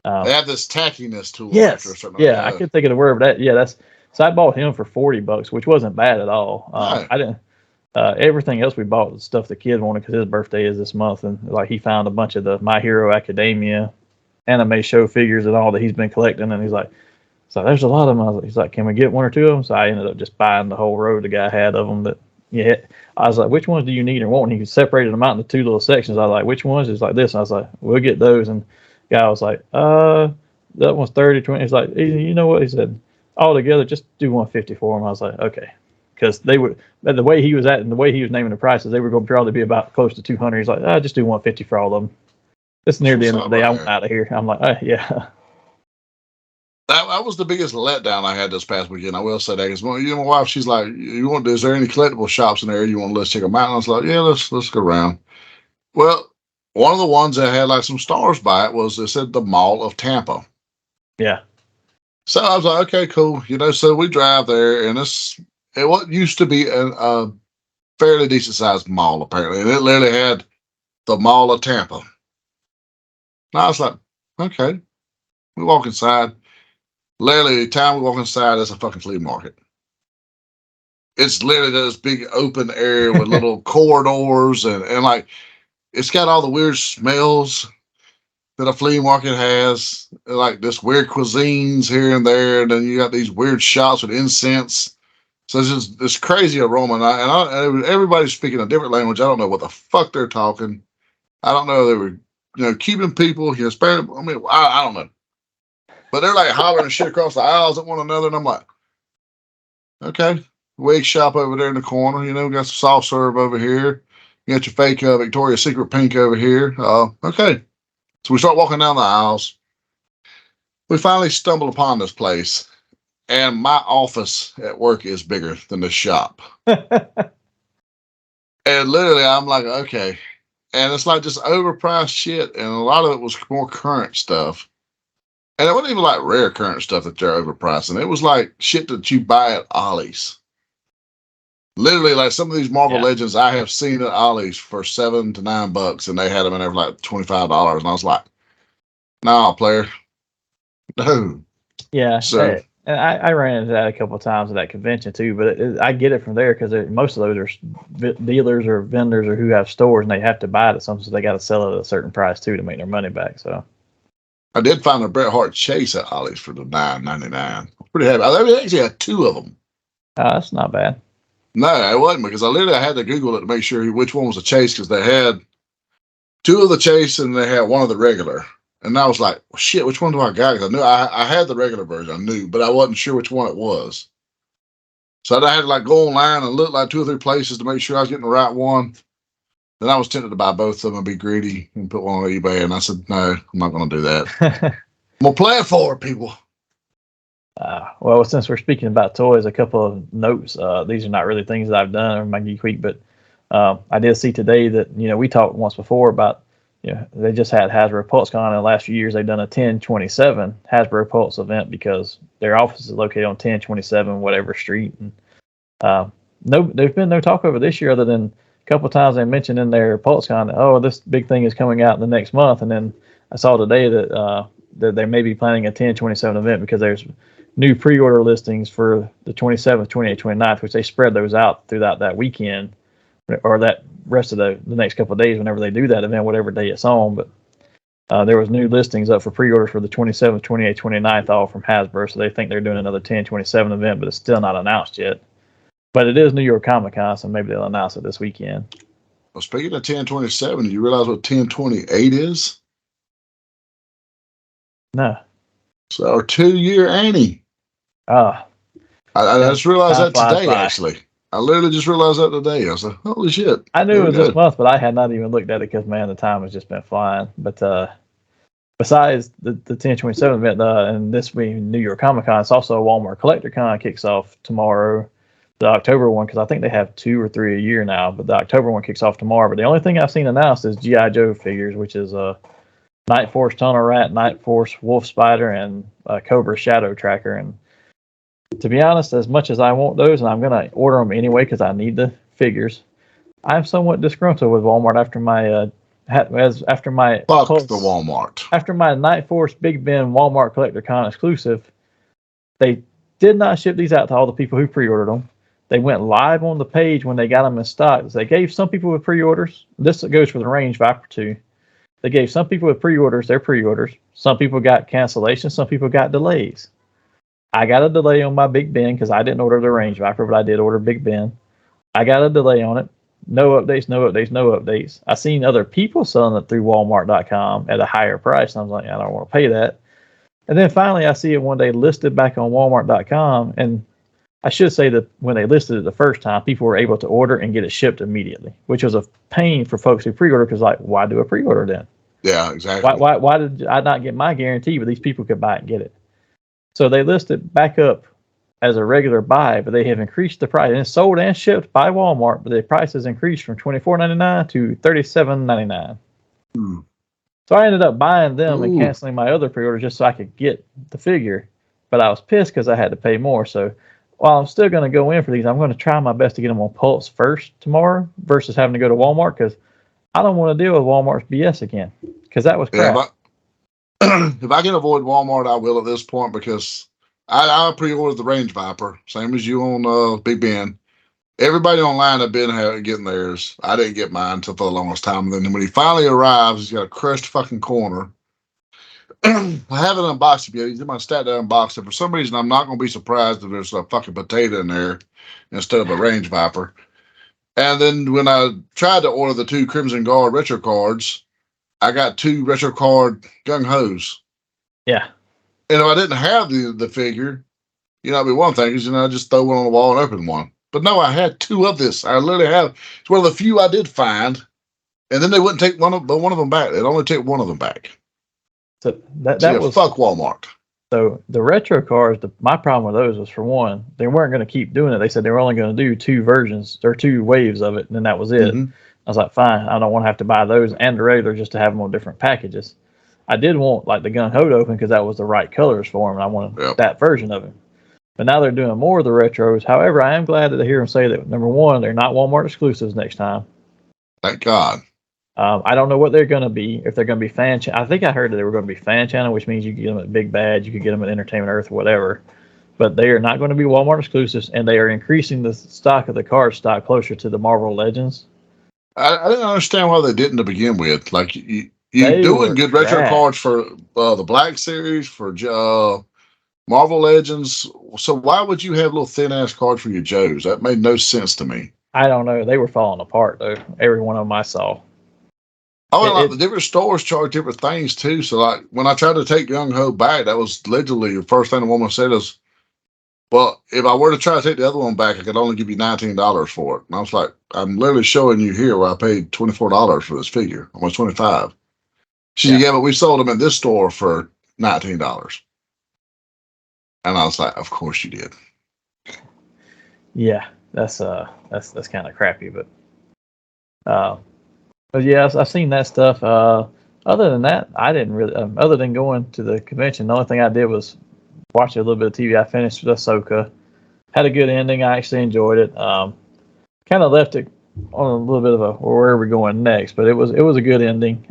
They have this tackiness to them. Yes. After a certain I could think of the word for that. Yeah, so I bought him for $40, which wasn't bad at all. Right. I didn't. Everything else we bought was stuff the kid wanted because his birthday is this month, and like he found a bunch of the My Hero Academia anime show figures and all that he's been collecting, and he's like, so there's a lot of them. He's like, can we get one or two of them? So I ended up just buying the whole row the guy had of them. I was like, which ones do you need or want? And he separated them out into 2 little sections. I was like, which ones? He's like this. And I was like, we'll get those. And the guy was like, that one's 30, 20. He's like, you know what? He said, all together, just do 150 for him. I was like, okay. Because they would, the way he was at and the way he was naming the prices, they were going to probably be about close to 200. He's like, just do 150 for all of them. It's near the end of the day. I'm out of here. I'm like, yeah. That was the biggest letdown I had this past weekend. I will say that because my wife, she's like, is there any collectible shops in there you want to let's check them out? And I was like, yeah, let's go around. Well, one of the ones that had like some stars by it it said the Mall of Tampa. Yeah. So I was like, okay, cool. So we drive there, and it what used to be a fairly decent sized mall apparently, and it literally had the Mall of Tampa. And I was like, okay. We walk inside. Literally, the time we walk inside, there's a fucking flea market. It's literally this big open area with little corridors and like it's got all the weird smells that a flea market has, like this weird cuisines here and there, and then you got these weird shops with incense. So it's just this crazy aroma, and everybody's speaking a different language. I don't know what the fuck they're talking. I don't know. They were, keeping people, sparing. I mean, I don't know. But they're like hollering shit across the aisles at one another, and I'm like, okay, wig shop over there in the corner. We got some soft serve over here. You got your fake Victoria's Secret pink over here. Okay. So we start walking down the aisles. We finally stumble upon this place, and my office at work is bigger than the shop. And literally, I'm like, okay. And it's like just overpriced shit, and a lot of it was more current stuff. And it wasn't even like rare current stuff that they're overpricing. It was like shit that you buy at Ollie's. Literally, like some of these Marvel Legends I have seen at Ollie's for $7 to $9, and they had them in there for like $25. And I was like, nah, player. No. Yeah. So, and I ran into that a couple of times at that convention too, but I get it from there because most of those are dealers or vendors or who have stores, and they have to buy it at something, so they got to sell it at a certain price too to make their money back. So I did find a Bret Hart chase at Ollie's for the $9.99. Pretty happy. I actually had two of them. Oh, that's not bad. No, it wasn't, because I had to Google it to make sure which one was a chase, because they had two of the chase and they had one of the regular. And I was like, well, shit, which one do I got? Because I knew I had the regular version, I knew, but I wasn't sure which one it was. So I had to like go online and look like 2 or 3 places to make sure I was getting the right one. Then I was tempted to buy both of them and be greedy and put one on eBay. And I said, no, I'm not going to do that. I'm going to play it forward, people. Well, since we're speaking about toys, a couple of notes. These are not really things that I've done in my Geek Week, but I did see today that, we talked once before about, they just had Hasbro PulseCon in the last few years. They've done a 1027 Hasbro Pulse event because their office is located on 1027 whatever street. And there's been no talk over this year other than a couple of times they mentioned in their PulseCon that, oh, this big thing is coming out in the next month. And then I saw today that they may be planning a 1027 event because there's new pre-order listings for the 27th, 28th, 29th, which they spread those out throughout that weekend or that rest of the next couple of days whenever they do that event, whatever day it's on. But there was new listings up for pre-orders for the 27th, 28th, 29th, all from Hasbro. So they think they're doing another 1027 event, but it's still not announced yet. But it is New York Comic Con, so maybe they'll announce it this weekend. Well, speaking of 1027, do you realize what 1028 is? No. So our 2-year Annie. I just realized that today, actually. I literally just realized that today. I was like, holy shit. I knew it was this month, but I had not even looked at it because, man, the time has just been flying. But besides the 1027 event and this week New York Comic Con, it's also a Walmart Collector Con kicks off tomorrow. The October one, because I think they have 2 or 3 a year now, but the October one kicks off tomorrow. But the only thing I've seen announced is G.I. Joe figures, which is Night Force Tunnel Rat, Night Force Wolf Spider, and Cobra Shadow Tracker. And to be honest, as much as I want those, and I'm going to order them anyway because I need the figures, I'm somewhat disgruntled with Walmart after my Fuck the Walmart. After my Night Force Big Ben Walmart Collector Con exclusive, they did not ship these out to all the people who pre-ordered them. They went live on the page when they got them in stock. They gave some people with pre-orders. This goes for the Range Viper 2. They gave some people with pre-orders their pre-orders. Some people got cancellations. Some people got delays. I got a delay on my Big Ben because I didn't order the Range Viper, but I did order Big Ben. I got a delay on it. No updates, no updates, no updates. I seen other people selling it through Walmart.com at a higher price. And I was like, I don't want to pay that. And then finally I see it one day listed back on Walmart.com. And I should say that when they listed it the first time, people were able to order and get it shipped immediately, which was a pain for folks who pre-order because, like, why do a pre-order then? Yeah, exactly. Why did I not get my guarantee, but these people could buy it and get it? So they list it back up as a regular buy, but they have increased the price. And it's sold and shipped by Walmart, but the price has increased from $24.99 to $37.99. So I ended up buying them and canceling my other pre-order just so I could get the figure. But I was pissed because I had to pay more. So while I'm still going to go in for these, I'm going to try my best to get them on Pulse first tomorrow versus having to go to Walmart, because I don't want to deal with Walmart's BS again, because that was crap. Yeah, if I can avoid Walmart, I will at this point, because I pre-ordered the Range Viper, same as you on Big Ben. Everybody online had been getting theirs. I didn't get mine until for the longest time. And then when he finally arrives, he's got a crushed fucking corner. I haven't unboxed it yet. He's in my stat to unbox it. For some reason, I'm not going to be surprised if there's a fucking potato in there instead of a Range Viper. And then when I tried to order the 2 Crimson Guard retro cards, I got 2 retro card gung hos. Yeah. And if I didn't have the figure, it'd be one thing, because I just throw one on the wall and open one. But no, I had 2 of this. I literally have. It's one of the few I did find, and then they wouldn't take one of them back. They'd only take one of them back. So that was fuck Walmart. So the retro cards, my problem with those was, for one, they weren't going to keep doing it. They said they were only going to do 2 versions or 2 waves of it, and then that was it. I was like, fine, I don't want to have to buy those and the regular just to have them on different packages. I did want like the Gung Ho to open because that was the right colors for him, and I wanted that version of him. But now they're doing more of the retros. However, I am glad to hear them say that, number one, they're not Walmart exclusives next time. Thank God. I don't know what they're going to be. If they're going to be fan channel. I think I heard that they were going to be fan channel, which means you can get them at Big Bad, you could get them at Entertainment Earth, or whatever. But they are not going to be Walmart exclusives, and they are increasing the stock of the card stock closer to the Marvel Legends. I didn't understand why they didn't to begin with. Like, you're doing good retro cards for the Black Series, for Marvel Legends. So why would you have little thin-ass cards for your Joes? That made no sense to me. I don't know. They were falling apart, though. Every one of them I saw. Oh, the different stores charge different things, too. So, like, when I tried to take Gung Ho back, that was literally the first thing the woman said is, well, if I were to try to take the other one back, I could only give you $19 for it. And I was like, I'm literally showing you here where I paid $24 for this figure, almost $25. She said, yeah, but we sold them in this store for $19. And I was like, of course you did. Yeah, that's kind of crappy, but yeah, I've seen that stuff. Other than that, I didn't really. Other than going to the convention, the only thing I did was watch a little bit of TV. I finished with Ahsoka. Had a good ending. I actually enjoyed it. Kind of left it on a little bit of a where are we going next, but it was a good ending.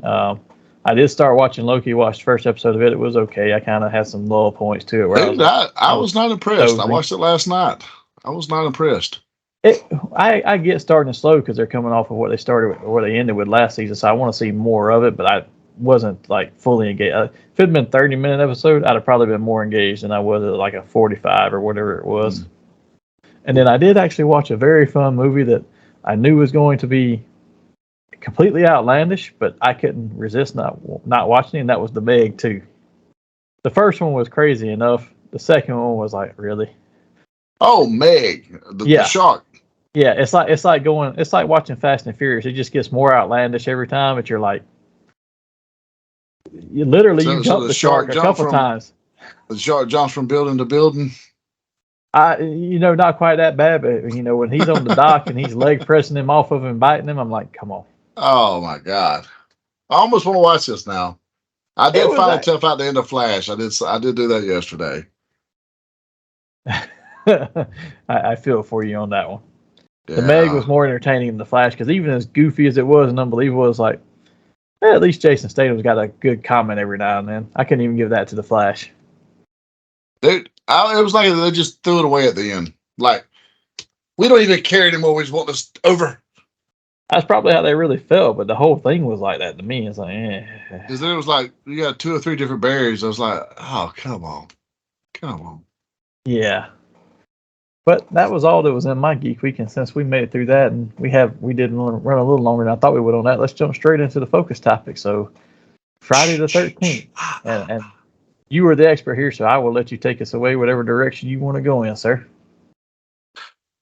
I did start watching Loki. Watched the first episode of it. It was okay. I kind of had some low points to it. Where I was not impressed. I watched it last night. I was not impressed. I get starting slow because they're coming off of what they started with, or what they ended with last season. So I want to see more of it, but I wasn't like fully engaged. If it had been 30-minute episode, I'd have probably been more engaged than I was at like a 45 or whatever it was. And then I did actually watch a very fun movie that I knew was going to be completely outlandish, but I couldn't resist not watching it, and that was The Meg 2. The first one was crazy enough. The second one was like, really? Oh, Meg, the shark. Yeah, it's like watching Fast and Furious. It just gets more outlandish every time, but you're like, you jump the shark a couple times. The shark jumps from building to building. Not quite that bad, but when he's on the dock and he's leg pressing him off of him and biting him, I'm like, come on. Oh my God. I almost want to watch this now. I did finally tough out the end of Flash. I did do that yesterday. I feel for you on that one. Yeah. The Meg was more entertaining than the Flash, because even as goofy as it was and unbelievable, it was like, at least Jason Statham's got a good comment every now and then. I couldn't even give that to the Flash. Dude, it was like they just threw it away at the end. Like, we don't even care anymore. We just want this over. That's probably how they really felt, but the whole thing was like that to me. It's like, Because then it was like, you got 2 or 3 different berries. I was like, oh, come on. Come on. Yeah. But that was all that was in my Geek Week, and since we made it through that, and we did run a little longer than I thought we would on that, let's jump straight into the focus topic. So, Friday the 13th, and you are the expert here, so I will let you take us away whatever direction you want to go in, sir.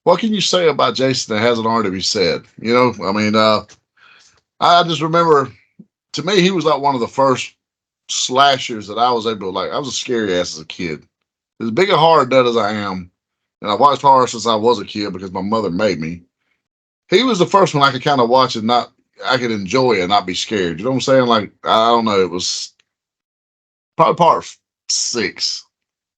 What can you say about Jason that hasn't already been said? I just remember, to me, he was like one of the first slashers that I was able to, like, I was a scary ass as a kid. as big a horror nut as I am, and I watched horror since I was a kid because my mother made me. He was the first one I could kind of watch and I could enjoy it and not be scared. You know what I'm saying? Like, I don't know. It was probably part 6.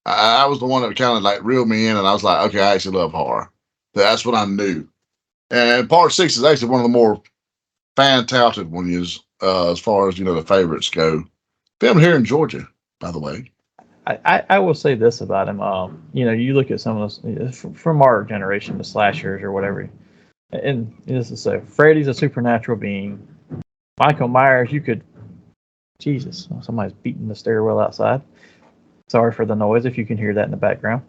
I was the one that kind of like reeled me in, and I was like, okay, I actually love horror. That's what I knew. And part 6 is actually one of the more fan-touted ones as far as, the favorites go. Filmed here in Georgia, by the way. I will say this about him. You look at some of those from our generation, the slashers or whatever. And this is so Freddy's a supernatural being. Michael Myers, Jesus, somebody's beating the stairwell outside. Sorry for the noise if you can hear that in the background.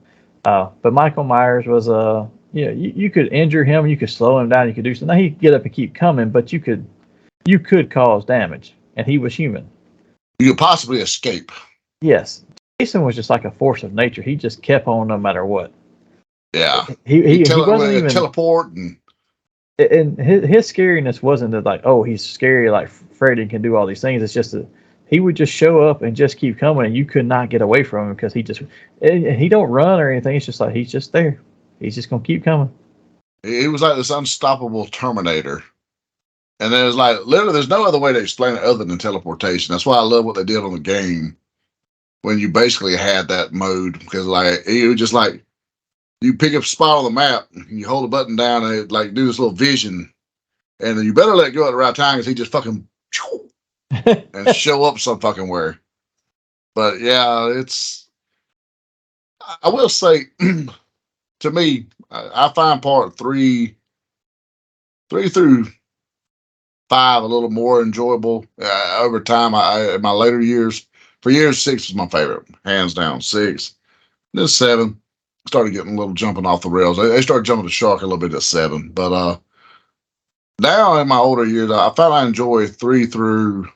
But Michael Myers was you could injure him, you could slow him down, you could do something. Now he'd get up and keep coming, but you could cause damage, and he was human. You could possibly escape. Yes, Jason was just like a force of nature. He just kept on no matter what. Yeah, he wasn't even teleport and his scariness wasn't that like, oh, he's scary like Freddy can do all these things. It's just that he would just show up and just keep coming, and you could not get away from him because he don't run or anything. It's just like he's just there. He's just gonna keep coming. He was like this unstoppable Terminator, and there's like literally there's no other way to explain it other than teleportation. That's why I love what they did on the game when you basically had that mode, because like it was just like you pick up a spot on the map and you hold a button down and it like do this little vision, and then you better let go at the right time because he just fucking and show up some fucking where. But yeah, I will say to me, I find part 3 through 5 a little more enjoyable over time. In my later years, for years 6 was my favorite, hands down. 6, then 7 started getting a little jumping off the rails. They started jumping the shark a little bit at 7, but now in my older years, I found I enjoy 3 through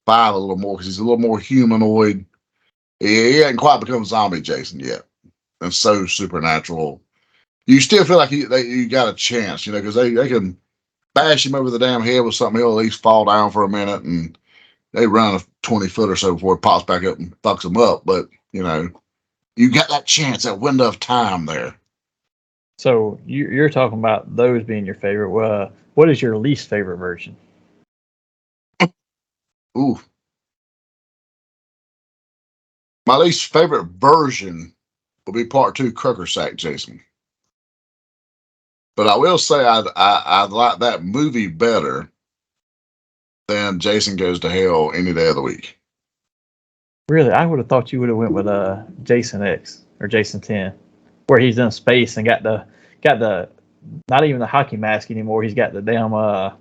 5 a little more because he's a little more humanoid. He hasn't quite become zombie Jason yet, and so supernatural. You still feel like you got a chance, because they can bash him over the damn head with something. He'll at least fall down for a minute, and they run a 20 foot or so before it pops back up and fucks him up. But you got that chance, that window of time there. So you're talking about those being your favorite. What is your least favorite version? Ooh. My least favorite version will be part 2, Crocker Sack Jason. But I will say I'd like that movie better than Jason Goes to Hell any day of the week. Really, I would have thought you would have went with Jason X or Jason 10, where he's in space and got the not even the hockey mask anymore. He's got the damn Uber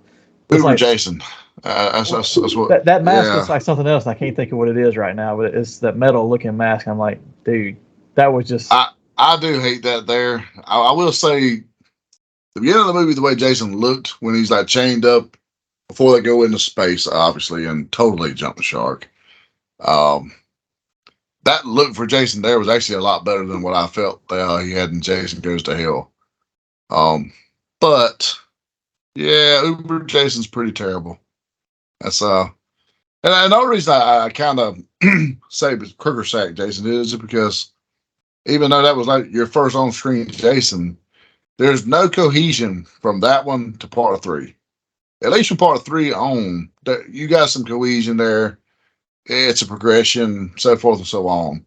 like, Jason. That's what that mask looks like something else. And I can't think of what it is right now, but it's that metal looking mask. I'm like, dude, that was just. I do hate that. There, I will say, the beginning of the movie, the way Jason looked when he's like chained up before they go into space, obviously, and totally jump the shark. That look for Jason there was actually a lot better than what I felt he had in Jason Goes to Hell. But yeah, Uber Jason's pretty terrible. That's and the only reason I kind of say Crocker Sack Jason is because even though that was like your first on-screen Jason, there's no cohesion from that one to part 3. At least from part 3 on, you got some cohesion there. It's a progression, so forth and so on.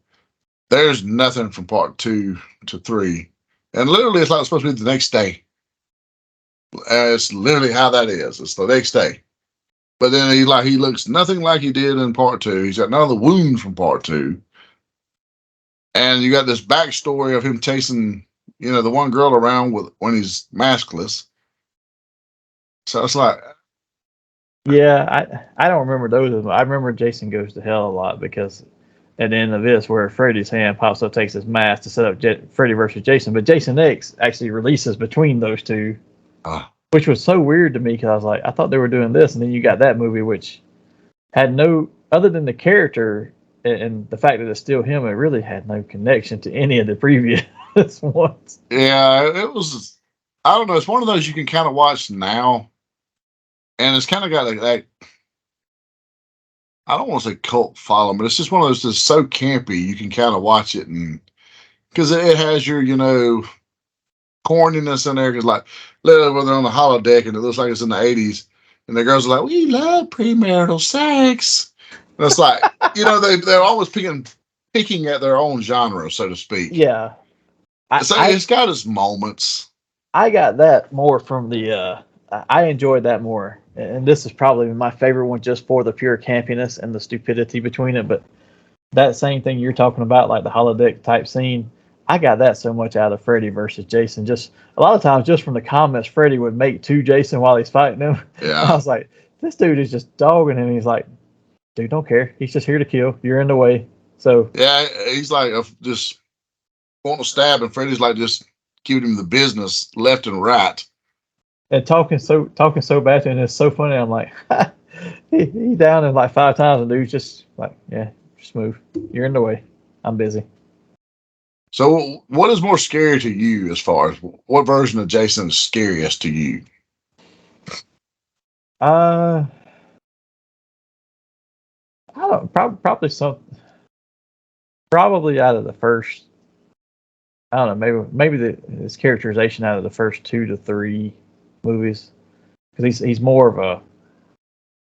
There's nothing from part 2 to 3. And literally, it's like it's supposed to be the next day. It's literally how that is. It's the next day. But then he looks nothing like he did in part 2. He's got none of the wounds from part 2. And you got this backstory of him chasing, the one girl around when he's maskless. So it's like, yeah, I don't remember those. I remember Jason Goes to Hell a lot because at the end of this, where Freddy's hand pops up, takes his mask to set up Freddy versus Jason, but Jason X actually releases between those two, which was so weird to me because I was like, I thought they were doing this, and then you got that movie which had no other than the character and the fact that it's still him. It really had no connection to any of the previous ones. Yeah, it was. I don't know. It's one of those you can kind of watch now. And it's kind of got like I don't want to say cult following, but it's just one of those that's so campy you can kind of watch it and because it has your, corniness in there. Because like, literally when they're on the holodeck and it looks like it's in the 80s, and the girls are like, "We love premarital sex." And it's like, they're always picking at their own genre, so to speak. Yeah. It's got its moments. I got that more from the. I enjoyed that more, and this is probably my favorite one just for the pure campiness and the stupidity between it. But that same thing you're talking about, like the holodeck type scene, I got that so much out of Freddy versus Jason. Just a lot of times, just from the comments Freddy would make to Jason while he's fighting him. Yeah. I was like, this dude is just dogging him. He's like, dude, don't care. He's just here to kill. You're in the way. So yeah, he's like just wanting to stab, and Freddy's like just giving him the business left and right. And talking so bad to him, it's so funny. I'm like, he down him like 5 times, and dude's just like, yeah, just move. You're in the way. I'm busy. So, what is more scary to you, as far as what version of Jason is scariest to you? I don't probably out of the first. I don't know. Maybe his characterization out of the first 2 to 3 movies, because he's more of a.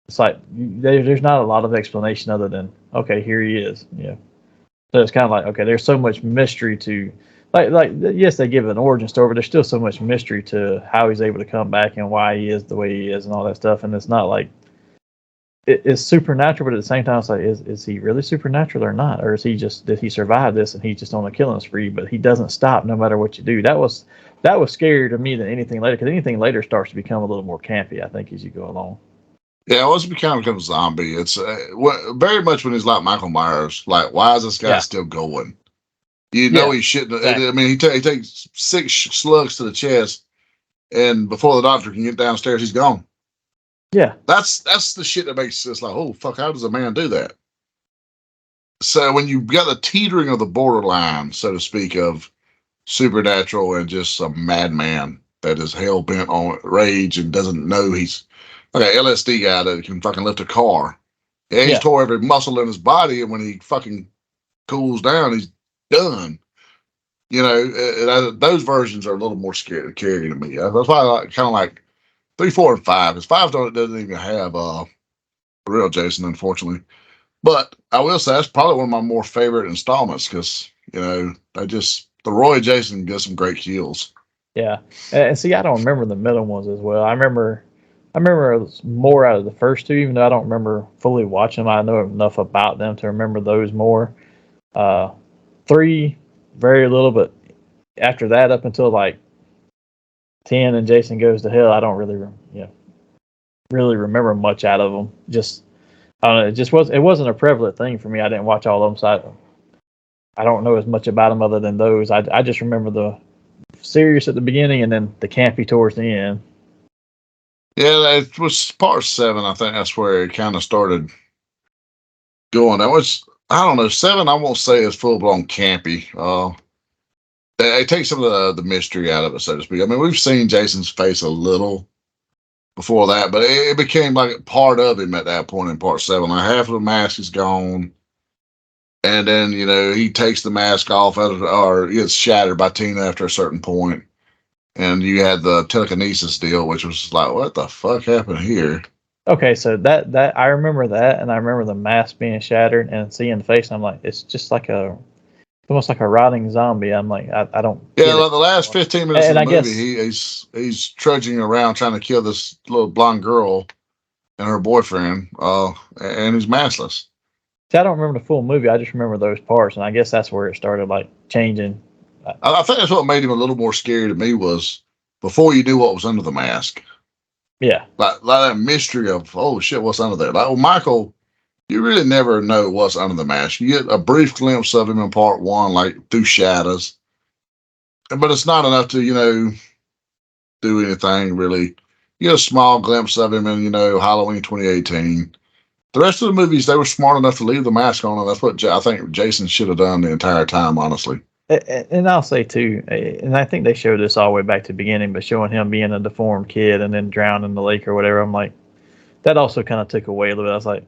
It's like there's not a lot of explanation other than okay, here he is. Yeah. So it's kind of like okay, there's so much mystery to, like yes, they give an origin story, but there's still so much mystery to how he's able to come back and why he is the way he is and all that stuff. And it's not like it's supernatural, but at the same time, it's like is he really supernatural or not, or is he just did he survive this and he's just on a killing spree? But he doesn't stop no matter what you do. That was scarier to me than anything later, because anything later starts to become a little more campy, I think, as you go along. Yeah, once he becomes a zombie, it's very much when he's like Michael Myers. Like, why is this guy still going? He shouldn't. Exactly. I mean, he takes 6 slugs to the chest, and before the doctor can get downstairs, he's gone. Yeah, that's the shit that makes us like, oh fuck, how does a man do that? So when you've got the teetering of the borderline, so to speak, of supernatural and just a madman that is hell bent on rage and doesn't know he's like an LSD guy that can fucking lift a car. Yeah, he's tore every muscle in his body, and when he fucking cools down, he's done. Those versions are a little more scary to me. That's why I kind of like 3, 4, and 5. Because 5 doesn't even have real Jason, unfortunately. But I will say that's probably one of my more favorite installments because the Roy Jason gets some great kills. Yeah, and see, I don't remember the middle ones as well. I remember more out of the first 2, even though I don't remember fully watching them. I know enough about them to remember those more. 3, very little, but after that, up until like 10 and Jason Goes to Hell, I don't really remember much out of them. Just I don't know. It wasn't a prevalent thing for me. I didn't watch all of them, so I don't know as much about them other than those. I just remember the serious at the beginning and then the campy towards the end. Yeah, it was part 7. I think that's where it kind of started going. That was, I don't know, 7. I won't say is full blown campy. It takes some of the mystery out of it, so to speak. I mean, we've seen Jason's face a little before that, but it became like part of him at that point in part 7. Like half of the mask is gone, and then he takes the mask off, or gets shattered by Tina after a certain point. And you had the telekinesis deal, which was like, what the fuck happened here? Okay, so that I remember that, and I remember the mask being shattered and seeing the face. And I'm like, it's just like almost like a rotting zombie. I'm like, I don't. Yeah, like the last 15 minutes of the movie, he's trudging around trying to kill this little blonde girl and her boyfriend, and he's maskless. See, I don't remember the full movie. I just remember those parts, and I guess that's where it started like changing. I think that's what made him a little more scary to me was before you knew what was under the mask. Yeah. Like that mystery of, oh shit, what's under there? Like, well, Michael, you really never know what's under the mask. You get a brief glimpse of him in part 1, like through shadows. But it's not enough to, do anything really. You get a small glimpse of him in, Halloween 2018. The rest of the movies, they were smart enough to leave the mask on, and that's what I think Jason should have done the entire time, honestly. And I'll say too, and I think they showed this all the way back to the beginning, but showing him being a deformed kid and then drowning in the lake or whatever, I'm like, that also kind of took away a little bit. I was like,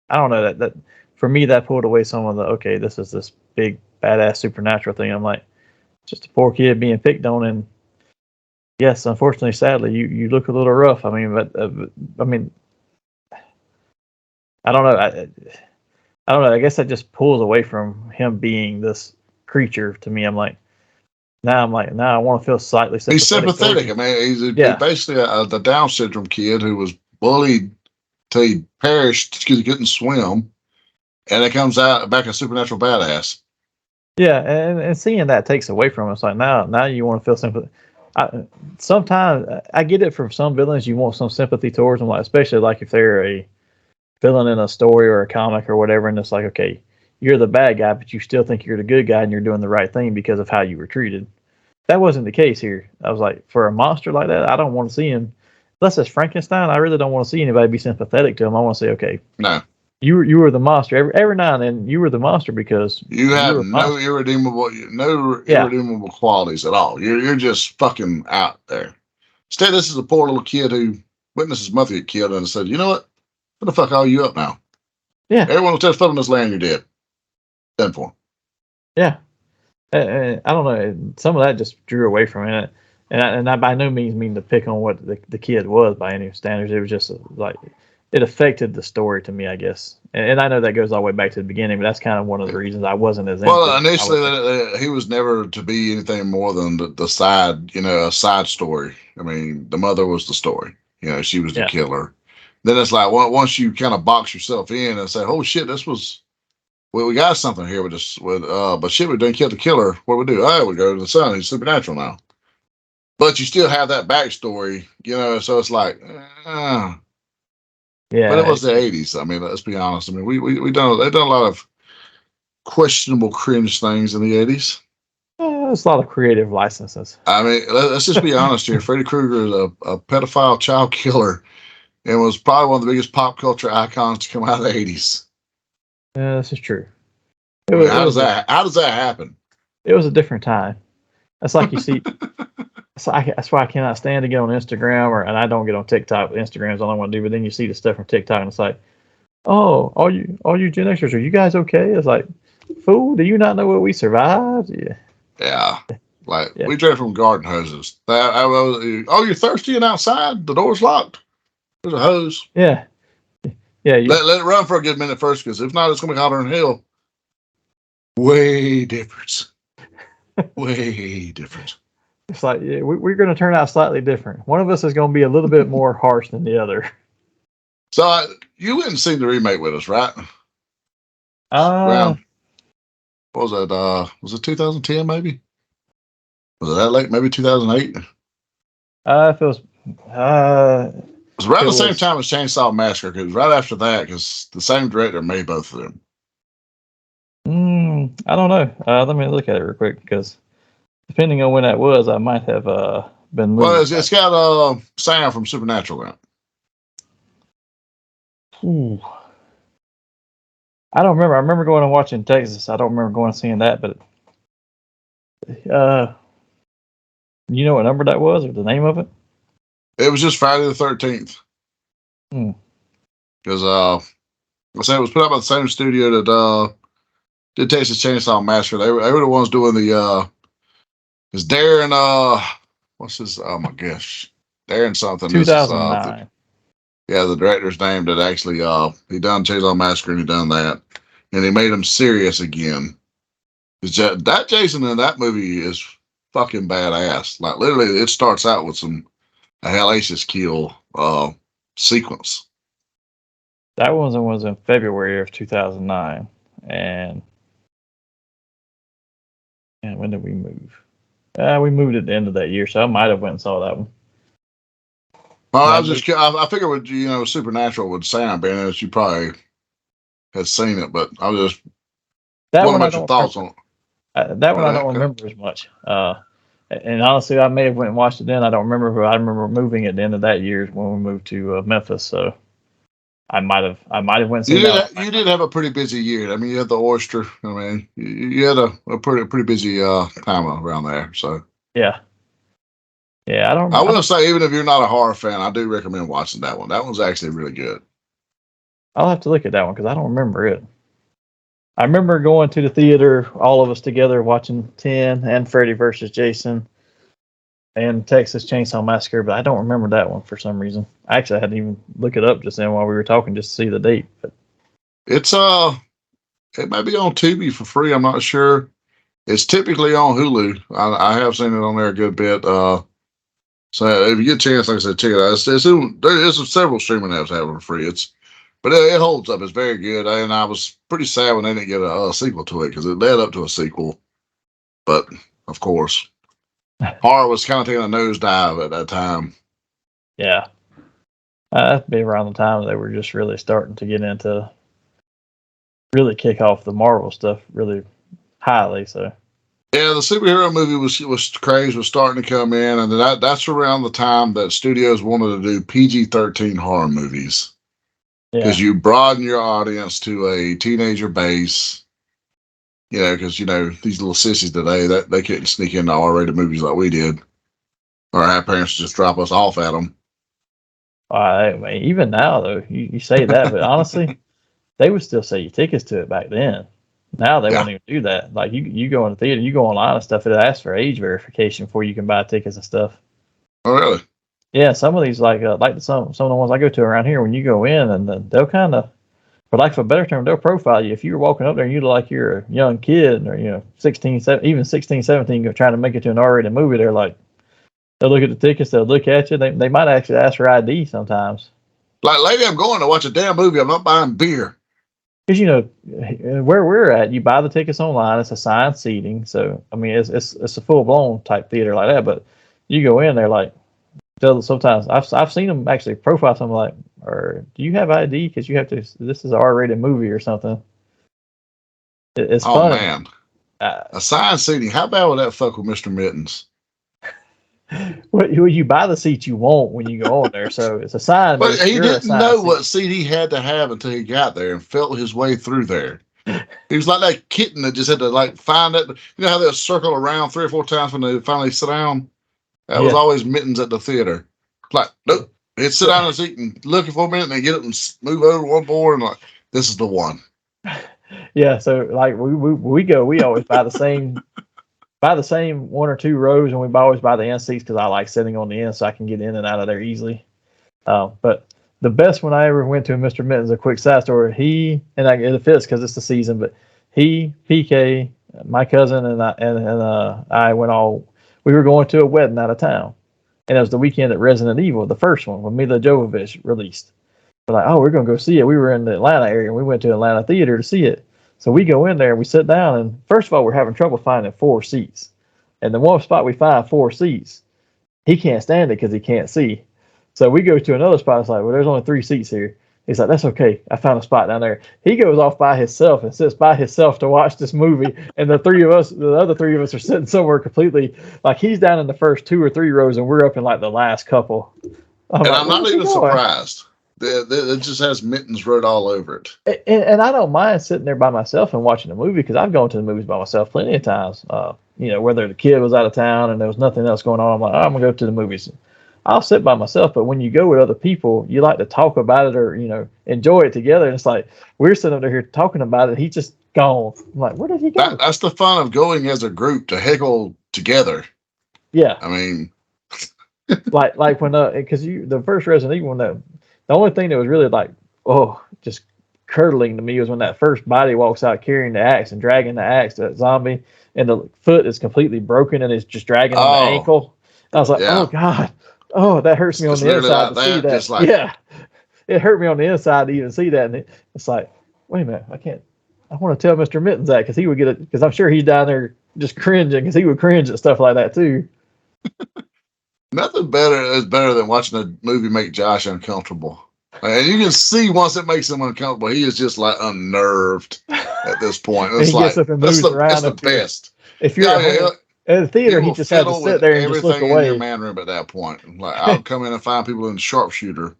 I don't know, that for me that pulled away some of the, okay, this is this big badass supernatural thing. I'm like, just a poor kid being picked on, and yes, unfortunately, sadly, you look a little rough. I mean, but I mean, I don't know. I don't know. I guess that just pulls away from him being this creature to me. I'm like, now I want to feel slightly sympathetic. He's sympathetic. I mean, he's basically the Down syndrome kid who was bullied till he perished because he couldn't swim, and it comes out back a supernatural badass. Yeah, and seeing that takes away from us. Like now you want to feel sympathy. Sometimes I get it from some villains. You want some sympathy towards them, like especially like if they're a villain in a story or a comic or whatever, and it's like, okay, you're the bad guy, but you still think you're the good guy and you're doing the right thing because of how you were treated. That wasn't the case here. I was like, for a monster like that, I don't want to see him. Unless it's Frankenstein, I really don't want to see anybody be sympathetic to him. I want to say, okay, no, you were the monster. Every now and then, you were the monster because you have no irredeemable qualities at all. You're just fucking out there. Instead, this is a poor little kid who witnessed his mother get killed and said, you know what? What the fuck are you up now? Yeah. Everyone will touch foot on this land, you're dead. Done for. Yeah. I don't know. Some of that just drew away from it. And I by no means mean to pick on what the kid was by any standards. It was just like, it affected the story to me, I guess. And I know that goes all the way back to the beginning, but that's kind of one of the reasons I wasn't as into it. Well, initially, he was never to be anything more than the side, a side story. I mean, the mother was the story. She was the killer. Then it's like, once you kind of box yourself in and say, oh shit, we got something here with this, but shit, we didn't kill the killer. What do we do? Oh, we go to the son. He's supernatural now. But you still have that backstory, so it's like, yeah. But it was the 80s. I mean, let's be honest. I mean, they've done a lot of questionable cringe things in the 80s. There's a lot of creative licenses. I mean, let's just be honest here. Freddy Krueger is a pedophile child killer and was probably one of the biggest pop culture icons to come out of the 80s. Yeah, this is true. How does that happen? It was a different time. That's like you see. That's why I cannot stand to get on Instagram, and I don't get on TikTok. Instagram is all I want to do. But then you see the stuff from TikTok, and it's like, oh, all you Gen Xers, are you guys okay? It's like, fool, do you not know what we survived? Yeah. We drank from garden hoses. You're thirsty and outside? The door's locked. There's a hose. Yeah. Yeah. Let it run for a good minute first, because if not, it's going to be hotter than hell. Way different. Way different. It's like, we're going to turn out slightly different. One of us is going to be a little bit more harsh than the other. So you went and seen the remake with us, right? What was that? Was it 2010 maybe? Was it that late? Maybe 2008? It was around the same time as Chainsaw Massacre, because right after that, because the same director made both of them. I don't know. Let me look at it real quick, because depending on when that was, I might have been moved. Well, it's got Sam from Supernatural in it. Ooh. I don't remember. I remember going and watching Texas. I don't remember going and seeing that, but you know what number that was, or the name of it? It was just Friday the 13th. Because I said it was put out by the same studio that did Texas Chainsaw Massacre. They were the ones doing the is Darren what's his, oh my gosh, Darren something. 2009. The director's name that actually he done Chainsaw Massacre and he done that, and he made him serious again. That Jason in that movie is fucking badass. Like literally, it starts out with a hellacious kill sequence. That one was in February of 2009, and when did we move? We moved at the end of that year, so I might have went and saw that one. Well, I figured with Supernatural with Sam being in it, you probably had seen it, but I was just wondering about your thoughts on it. That one I don't remember as much. And honestly, I may have went and watched it then. I don't remember, but I remember moving at the end of that year when we moved to Memphis. So I might have went and seen that. You did have a pretty busy year. I mean, you had the oyster. I mean, you had a pretty busy time around there. So yeah. Yeah, I will say, even if you're not a horror fan, I do recommend watching that one. That one's actually really good. I'll have to look at that one because I don't remember it. I remember going to the theater, all of us together, watching 10 and Freddy versus Jason and Texas Chainsaw Massacre, but I don't remember that one for some reason. Actually, I had to even look it up just then while we were talking just to see the date. But It's it might be on Tubi for free. I'm not sure. It's typically on Hulu. I have seen it on there a good bit. So if you get a chance, like I said, check it out. There's several streaming apps have it for free. But it holds up. It's very good. And I was pretty sad when they didn't get a sequel to it because it led up to a sequel. But of course, horror was kind of taking a nosedive at that time. yeah, that'd be around the time they were just really starting to get into really kick off the Marvel stuff really highly. So yeah, the superhero movie was craze was starting to come in, and that's around the time that studios wanted to do PG-13 horror movies because you broaden your audience to a teenager base. You know, because these little sissies today that they couldn't sneak into R-rated movies like we did, or our parents just drop us off at them. I mean, even now though, you say that, but honestly, they would still sell you tickets to it back then. Now they won't even do that. Like you go in the theater, you go online and stuff. It asks for age verification before you can buy tickets and stuff. Oh, really? Yeah, some of these some of the ones I go to around here. When you go in, and they'll kind of, for lack of a better term, they'll profile you. If you're walking up there and you look like you're a young kid, or 16, 17, trying to make it to an R-rated movie, they're like, they'll look at the tickets, they'll look at you. They might actually ask for ID sometimes. Like, lady, I'm going to watch a damn movie. I'm not buying beer. Because where we're at, you buy the tickets online. It's assigned seating, so I mean it's a full blown type theater like that. But you go in there, like, sometimes I've seen them actually profile something like, or do you have ID? Because you have to. This is an R-rated movie or something. It's funny. Oh man, assigned seating. How bad would that fuck with Mr. Mittens? Well, you buy the seat you want when you go on there, so it's assigned. But he didn't know seat. what seat he had to have until he got there and felt his way through there. He was like that kitten that just had to find it. You know how they'll circle around 3 or 4 times when they finally sit down? That was always Mittens at the theater. Like, nope. He'd sit down in the seat and looking for a minute and then get up and move over one more and this is the one. Yeah, so we always buy the same. Buy the same 1 or 2 rows, and we always buy the end seats because I like sitting on the end so I can get in and out of there easily. But the best one I ever went to, Mr. Mittens, a quick side story. It fits because it's the season, but he, PK, my cousin, and I went we were going to a wedding out of town. And it was the weekend that Resident Evil, the first one, with Mila Jovovich, released. We're like, we're going to go see it. We were in the Atlanta area, and we went to Atlanta Theater to see it. So we go in there and we sit down, and first of all, we're having trouble finding 4 seats. And the one spot we find 4 seats, he can't stand it because he can't see. So we go to another spot. It's like, well, there's only 3 seats here. He's like, that's okay. I found a spot down there. He goes off by himself and sits by himself to watch this movie. And the other three of us are sitting somewhere completely, like he's down in the first 2 or 3 rows and we're up in like the last couple. I'm not even surprised. It just has Mittens wrote all over it. And I don't mind sitting there by myself and watching a movie because I've gone to the movies by myself plenty of times. Whether the kid was out of town and there was nothing else going on, I'm like, I'm going to go to the movies. I'll sit by myself, but when you go with other people, you like to talk about it or, enjoy it together. And it's like, we're sitting up there here talking about it. He's just gone. I'm like, where did he go? That's the fun of going as a group to heckle together. Yeah. I mean, like when, because the first Resident Evil one, the only thing that was really just curdling to me was when that first body walks out carrying the axe and dragging the axe to that zombie, and the foot is completely broken and it's just dragging on the ankle. And I was like, oh God, that hurts me on the inside to see that. It hurt me on the inside to even see that, and it's like, wait a minute, I want to tell Mr. Mittens that because he would get it, because I'm sure he's down there just cringing because he would cringe at stuff like that too. Nothing is better than watching a movie make Josh uncomfortable. And you can see once it makes him uncomfortable, he is just unnerved at this point. It's like, that's the best. If you're at the theater, he just had to sit there and just look away. In your man room at that point. Like, I'll come in and find people in the sharpshooter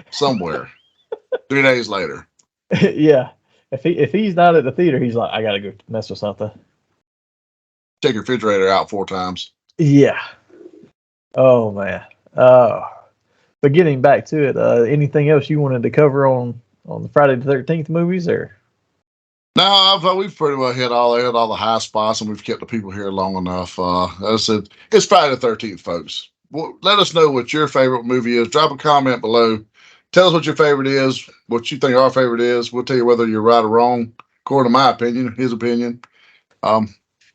somewhere 3 days later. Yeah. If he's not at the theater, he's like, I got to go mess with something. Take your refrigerator out 4 times. Yeah. Oh, man. But getting back to it, anything else you wanted to cover on the Friday the 13th movies, or? No, we've pretty well hit all the high spots, and we've kept the people here long enough. As I said, it's Friday the 13th, folks. Well, let us know what your favorite movie is. Drop a comment below. Tell us what your favorite is, what you think our favorite is. We'll tell you whether you're right or wrong, according to my opinion, his opinion. So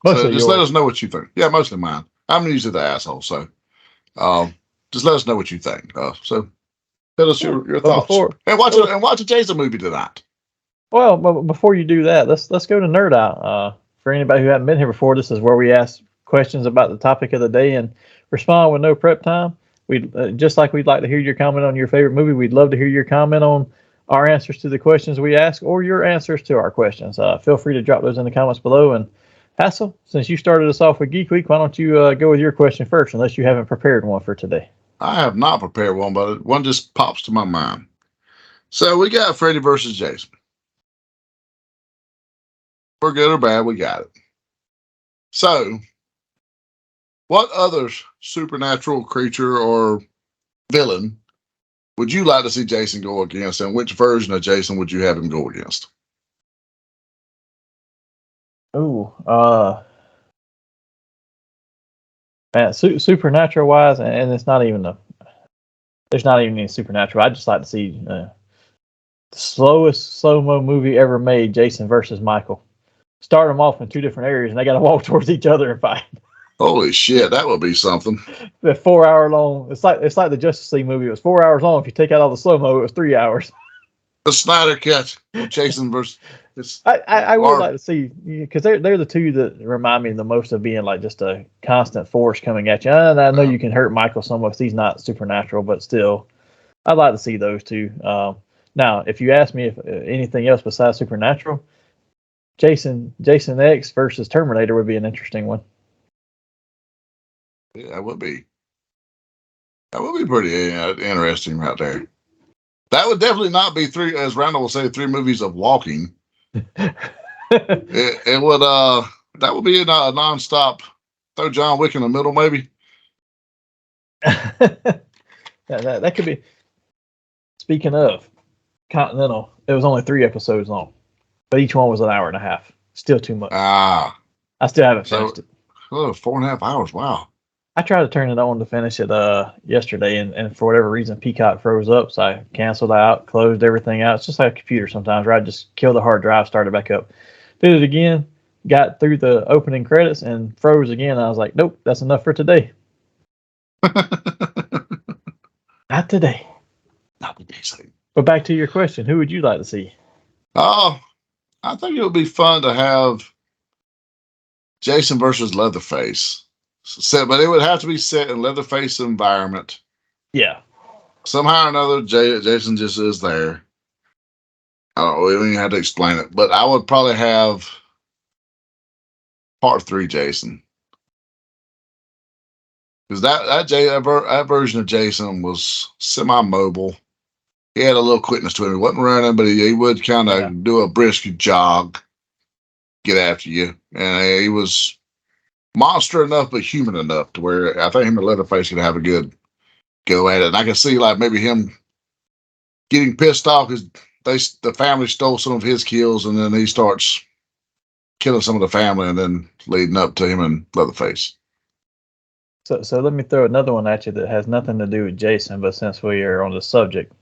Mostly just yours. let us know what you think. Yeah, mostly mine. I'm usually the asshole, so just let us know what you think. So tell us your But thoughts. And watch a Jason movie tonight. Well, but before you do that, let's go to Nerd Out. For anybody who hadn't been here before, this is where we ask questions about the topic of the day and respond with no prep time. We just like we'd like to hear your comment on your favorite movie. We'd love to hear your comment on our answers to the questions we ask or your answers to our questions. Feel free to drop those in the comments below. And Hassel, since you started us off with Geek Week, why don't you go with your question first, unless you haven't prepared one for today? I have not prepared one, but one just pops to my mind. So we got Freddy versus Jason. For good or bad, we got it. So, what other supernatural creature or villain would you like to see Jason go against, and which version of Jason would you have him go against? Ooh, man, supernatural wise, and it's not even there's not even any supernatural. I'd just like to see the slowest slow-mo movie ever made, Jason versus Michael. Start them off in two different areas, and they got to walk towards each other and fight. Holy shit, that would be something. The 4 hour long. It's like the Justice League movie. It was 4 hours long. If you take out all the slow mo, it was 3 hours. The Snyder Cut, Jason versus. I would like to see, because they're the two that remind me the most of being like just a constant force coming at you. And I know you can hurt Michael somewhat because he's not supernatural, but still, I'd like to see those two. Now, if you ask me if anything else besides supernatural, Jason X versus Terminator would be an interesting one. Yeah, that would be pretty interesting right there. That would definitely not be three, as Randall will say, 3 movies of walking. it would that would be a nonstop. Throw John Wick in the middle, maybe. that could be. Speaking of Continental, it was only 3 episodes long, but each one was an hour and a half. Still too much. I still haven't finished it. 4.5 hours. Wow. I tried to turn it on to finish it yesterday, and for whatever reason, Peacock froze up, so I canceled out, closed everything out. It's just like a computer sometimes, right? Just kill the hard drive, start it back up. Did it again, got through the opening credits, and froze again. I was like, nope, that's enough for today. Not today. Not today. But back to your question, who would you like to see? Oh, I think it would be fun to have Jason versus Leatherface. But it would have to be set in Leatherface environment. Yeah. Somehow or another, Jason just is there. I don't know, we don't even have to explain it. But I would probably have Part 3 Jason. Because that version of Jason was semi-mobile. He had a little quickness to him. He wasn't running, but he would kind of do a brisk jog, get after you. And he was monster enough, but human enough to where I think him and Leatherface could have a good go at it. And I can see like maybe him getting pissed off because the family stole some of his kills, and then he starts killing some of the family, and then leading up to him and Leatherface. So let me throw another one at you that has nothing to do with Jason, but since we are on the subject,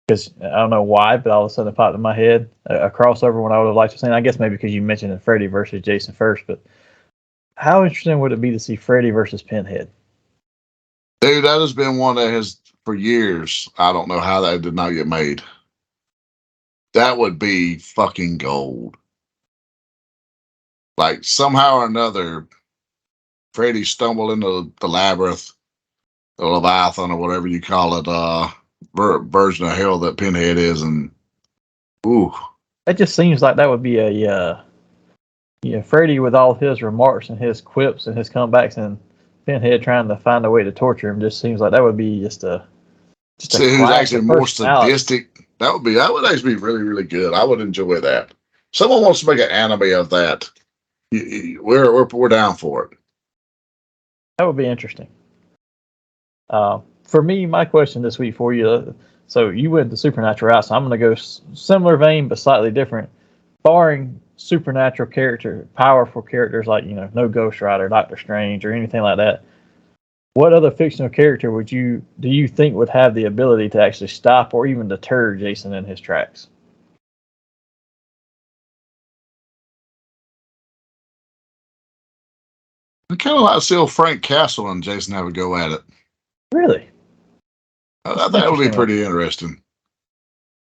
because I don't know why, but all of a sudden it popped in my head a crossover one I would have liked to see. I guess maybe because you mentioned Freddy versus Jason first, but how interesting would it be to see Freddy versus Pinhead? Dude, that has been one that has, for years, I don't know how that did not get made. That would be fucking gold. Like, somehow or another, Freddy stumbled into the labyrinth, the Leviathan, or whatever you call it, version of hell that Pinhead is, and ooh. It just seems like that would be a Freddy with all his remarks and his quips and his comebacks, and Pinhead trying to find a way to torture him. Just seems like that would be just a See who's actually more sadistic. That would actually be really, really good. I would enjoy that. Someone wants to make an anime of that. We're down for it. That would be interesting. For me, my question this week for you. So you went the supernatural route, so I'm going to go similar vein but slightly different. Barring supernatural character, powerful characters like, no Ghost Rider, Doctor Strange, or anything like that, what other fictional character do you think would have the ability to actually stop or even deter Jason in his tracks? I kind of like to see old Frank Castle and Jason have a go at it. Really? I think that would be pretty interesting.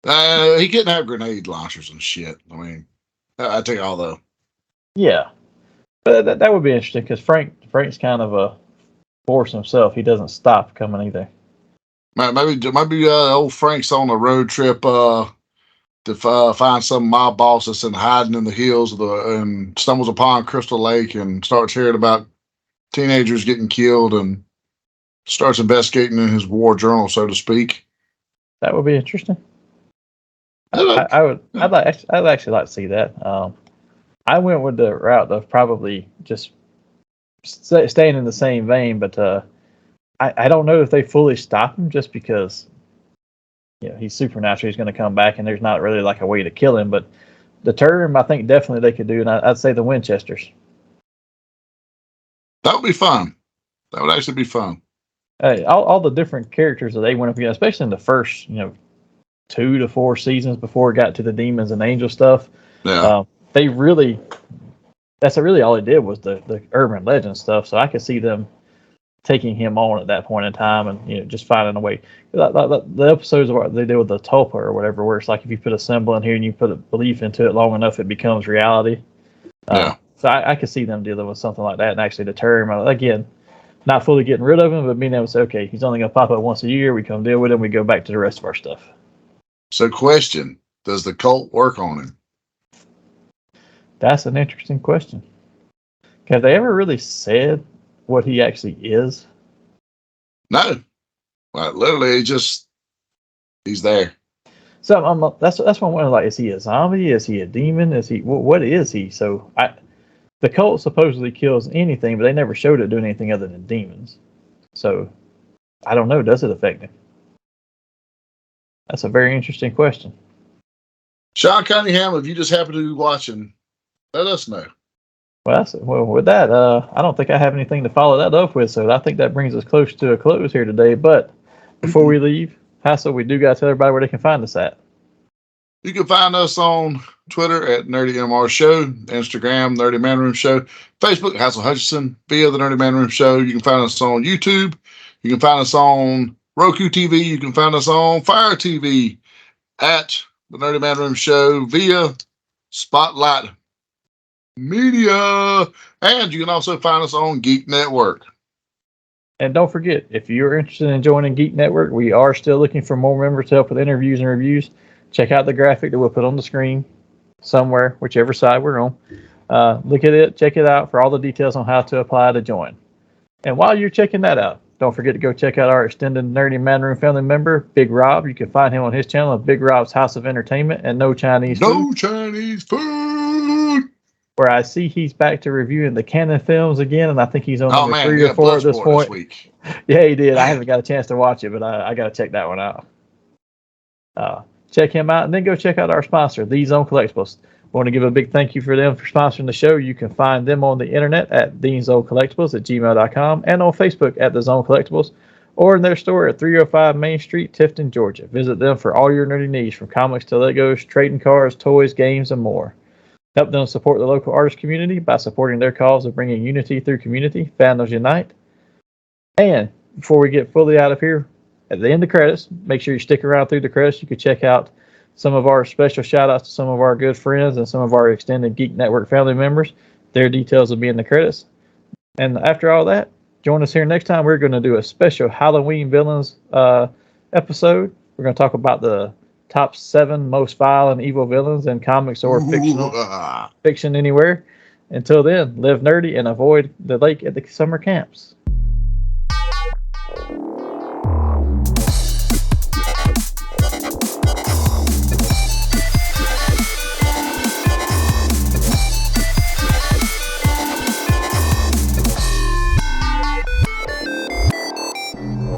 He couldn't have grenade launchers and shit. I mean, I take all though. Yeah, but that would be interesting because Frank's kind of a force himself. He doesn't stop coming either. Maybe old Frank's on a road trip to find some mob boss that's hiding in the hills and stumbles upon Crystal Lake and starts hearing about teenagers getting killed and starts investigating in his war journal, so to speak. That would be interesting. I'd actually like to see that. I went with the route of probably just staying in the same vein, but I don't know if they fully stop him just because he's supernatural. He's going to come back, and there's not really like a way to kill him. But deter him, I think definitely they could do, and I'd say the Winchesters. That would be fun. That would actually be fun. Hey, all the different characters that they went up against, especially in the first 2 to 4 seasons before it got to the demons and angel stuff. Yeah. They really, that's really all they did was the urban legend stuff. So I could see them taking him on at that point in time and just finding a way. Like the episodes of what they did with the Tulpa or whatever, where it's like if you put a symbol in here and you put a belief into it long enough, it becomes reality. Yeah. So I could see them dealing with something like that and actually deter him. Again, not fully getting rid of him, but being able to say, okay, he's only going to pop up once a year. We come deal with him. We go back to the rest of our stuff. So, question: does the cult work on him? That's an interesting question. Have they ever really said what he actually is? No. Well, literally, he's there. So that's what I'm wondering. Like, is he a zombie? Is he a demon? Is he what is he? So the cult supposedly kills anything, but they never showed it doing anything other than demons. So I don't know. Does it affect him? That's a very interesting question. Sean Cunningham, if you just happen to be watching, let us know. Well, with that, I don't think I have anything to follow that up with, so I think that brings us close to a close here today. But before we leave, Hassel, we do got to tell everybody where they can find us at. You can find us on Twitter at Nerdy MR Show, Instagram, Nerdy Manroom Show, Facebook, Hassel Hutchinson, via the Nerdy Manroom Show. You can find us on YouTube. You can find us on Roku TV. You can find us on Fire TV at the Nerdy Manroom Show via Spotlight Media. And you can also find us on Geek Network. And don't forget, if you're interested in joining Geek Network, we are still looking for more members to help with interviews and reviews. Check out the graphic that we'll put on the screen somewhere, whichever side we're on. Look at it, check it out for all the details on how to apply to join. And while you're checking that out, don't forget to go check out our extended Nerdy Manroom family member, Big Rob. You can find him on his channel, Big Rob's House of Entertainment and No Chinese Food. No Chinese Food! Where I see he's back to reviewing the Canon films again, and I think he's on number 3 or 4 at this point. Week. Yeah, he did. I haven't got a chance to watch it, but I got to check that one out. Check him out, and then go check out our sponsor, The Zone Collectibles. I want to give a big thank you for them for sponsoring the show. You can find them on the internet at thezonecollectibles@gmail.com and on Facebook at The Zone Collectibles, or in their store at 305 Main Street, Tifton, Georgia. Visit them for all your nerdy needs, from comics to Legos, trading cards, toys, games, and more. Help them support the local artist community by supporting their cause of bringing unity through community. Fandoms unite. And before we get fully out of here, at the end of the credits, make sure you stick around through the credits. You can check out some of our special shout-outs to some of our good friends and some of our extended Geek Network family members. Their details will be in the credits. And after all that, join us here next time. We're going to do a special Halloween villains episode. We're going to talk about the top 7 most vile and evil villains in comics or fiction anywhere. Until then, live nerdy and avoid the lake at the summer camps.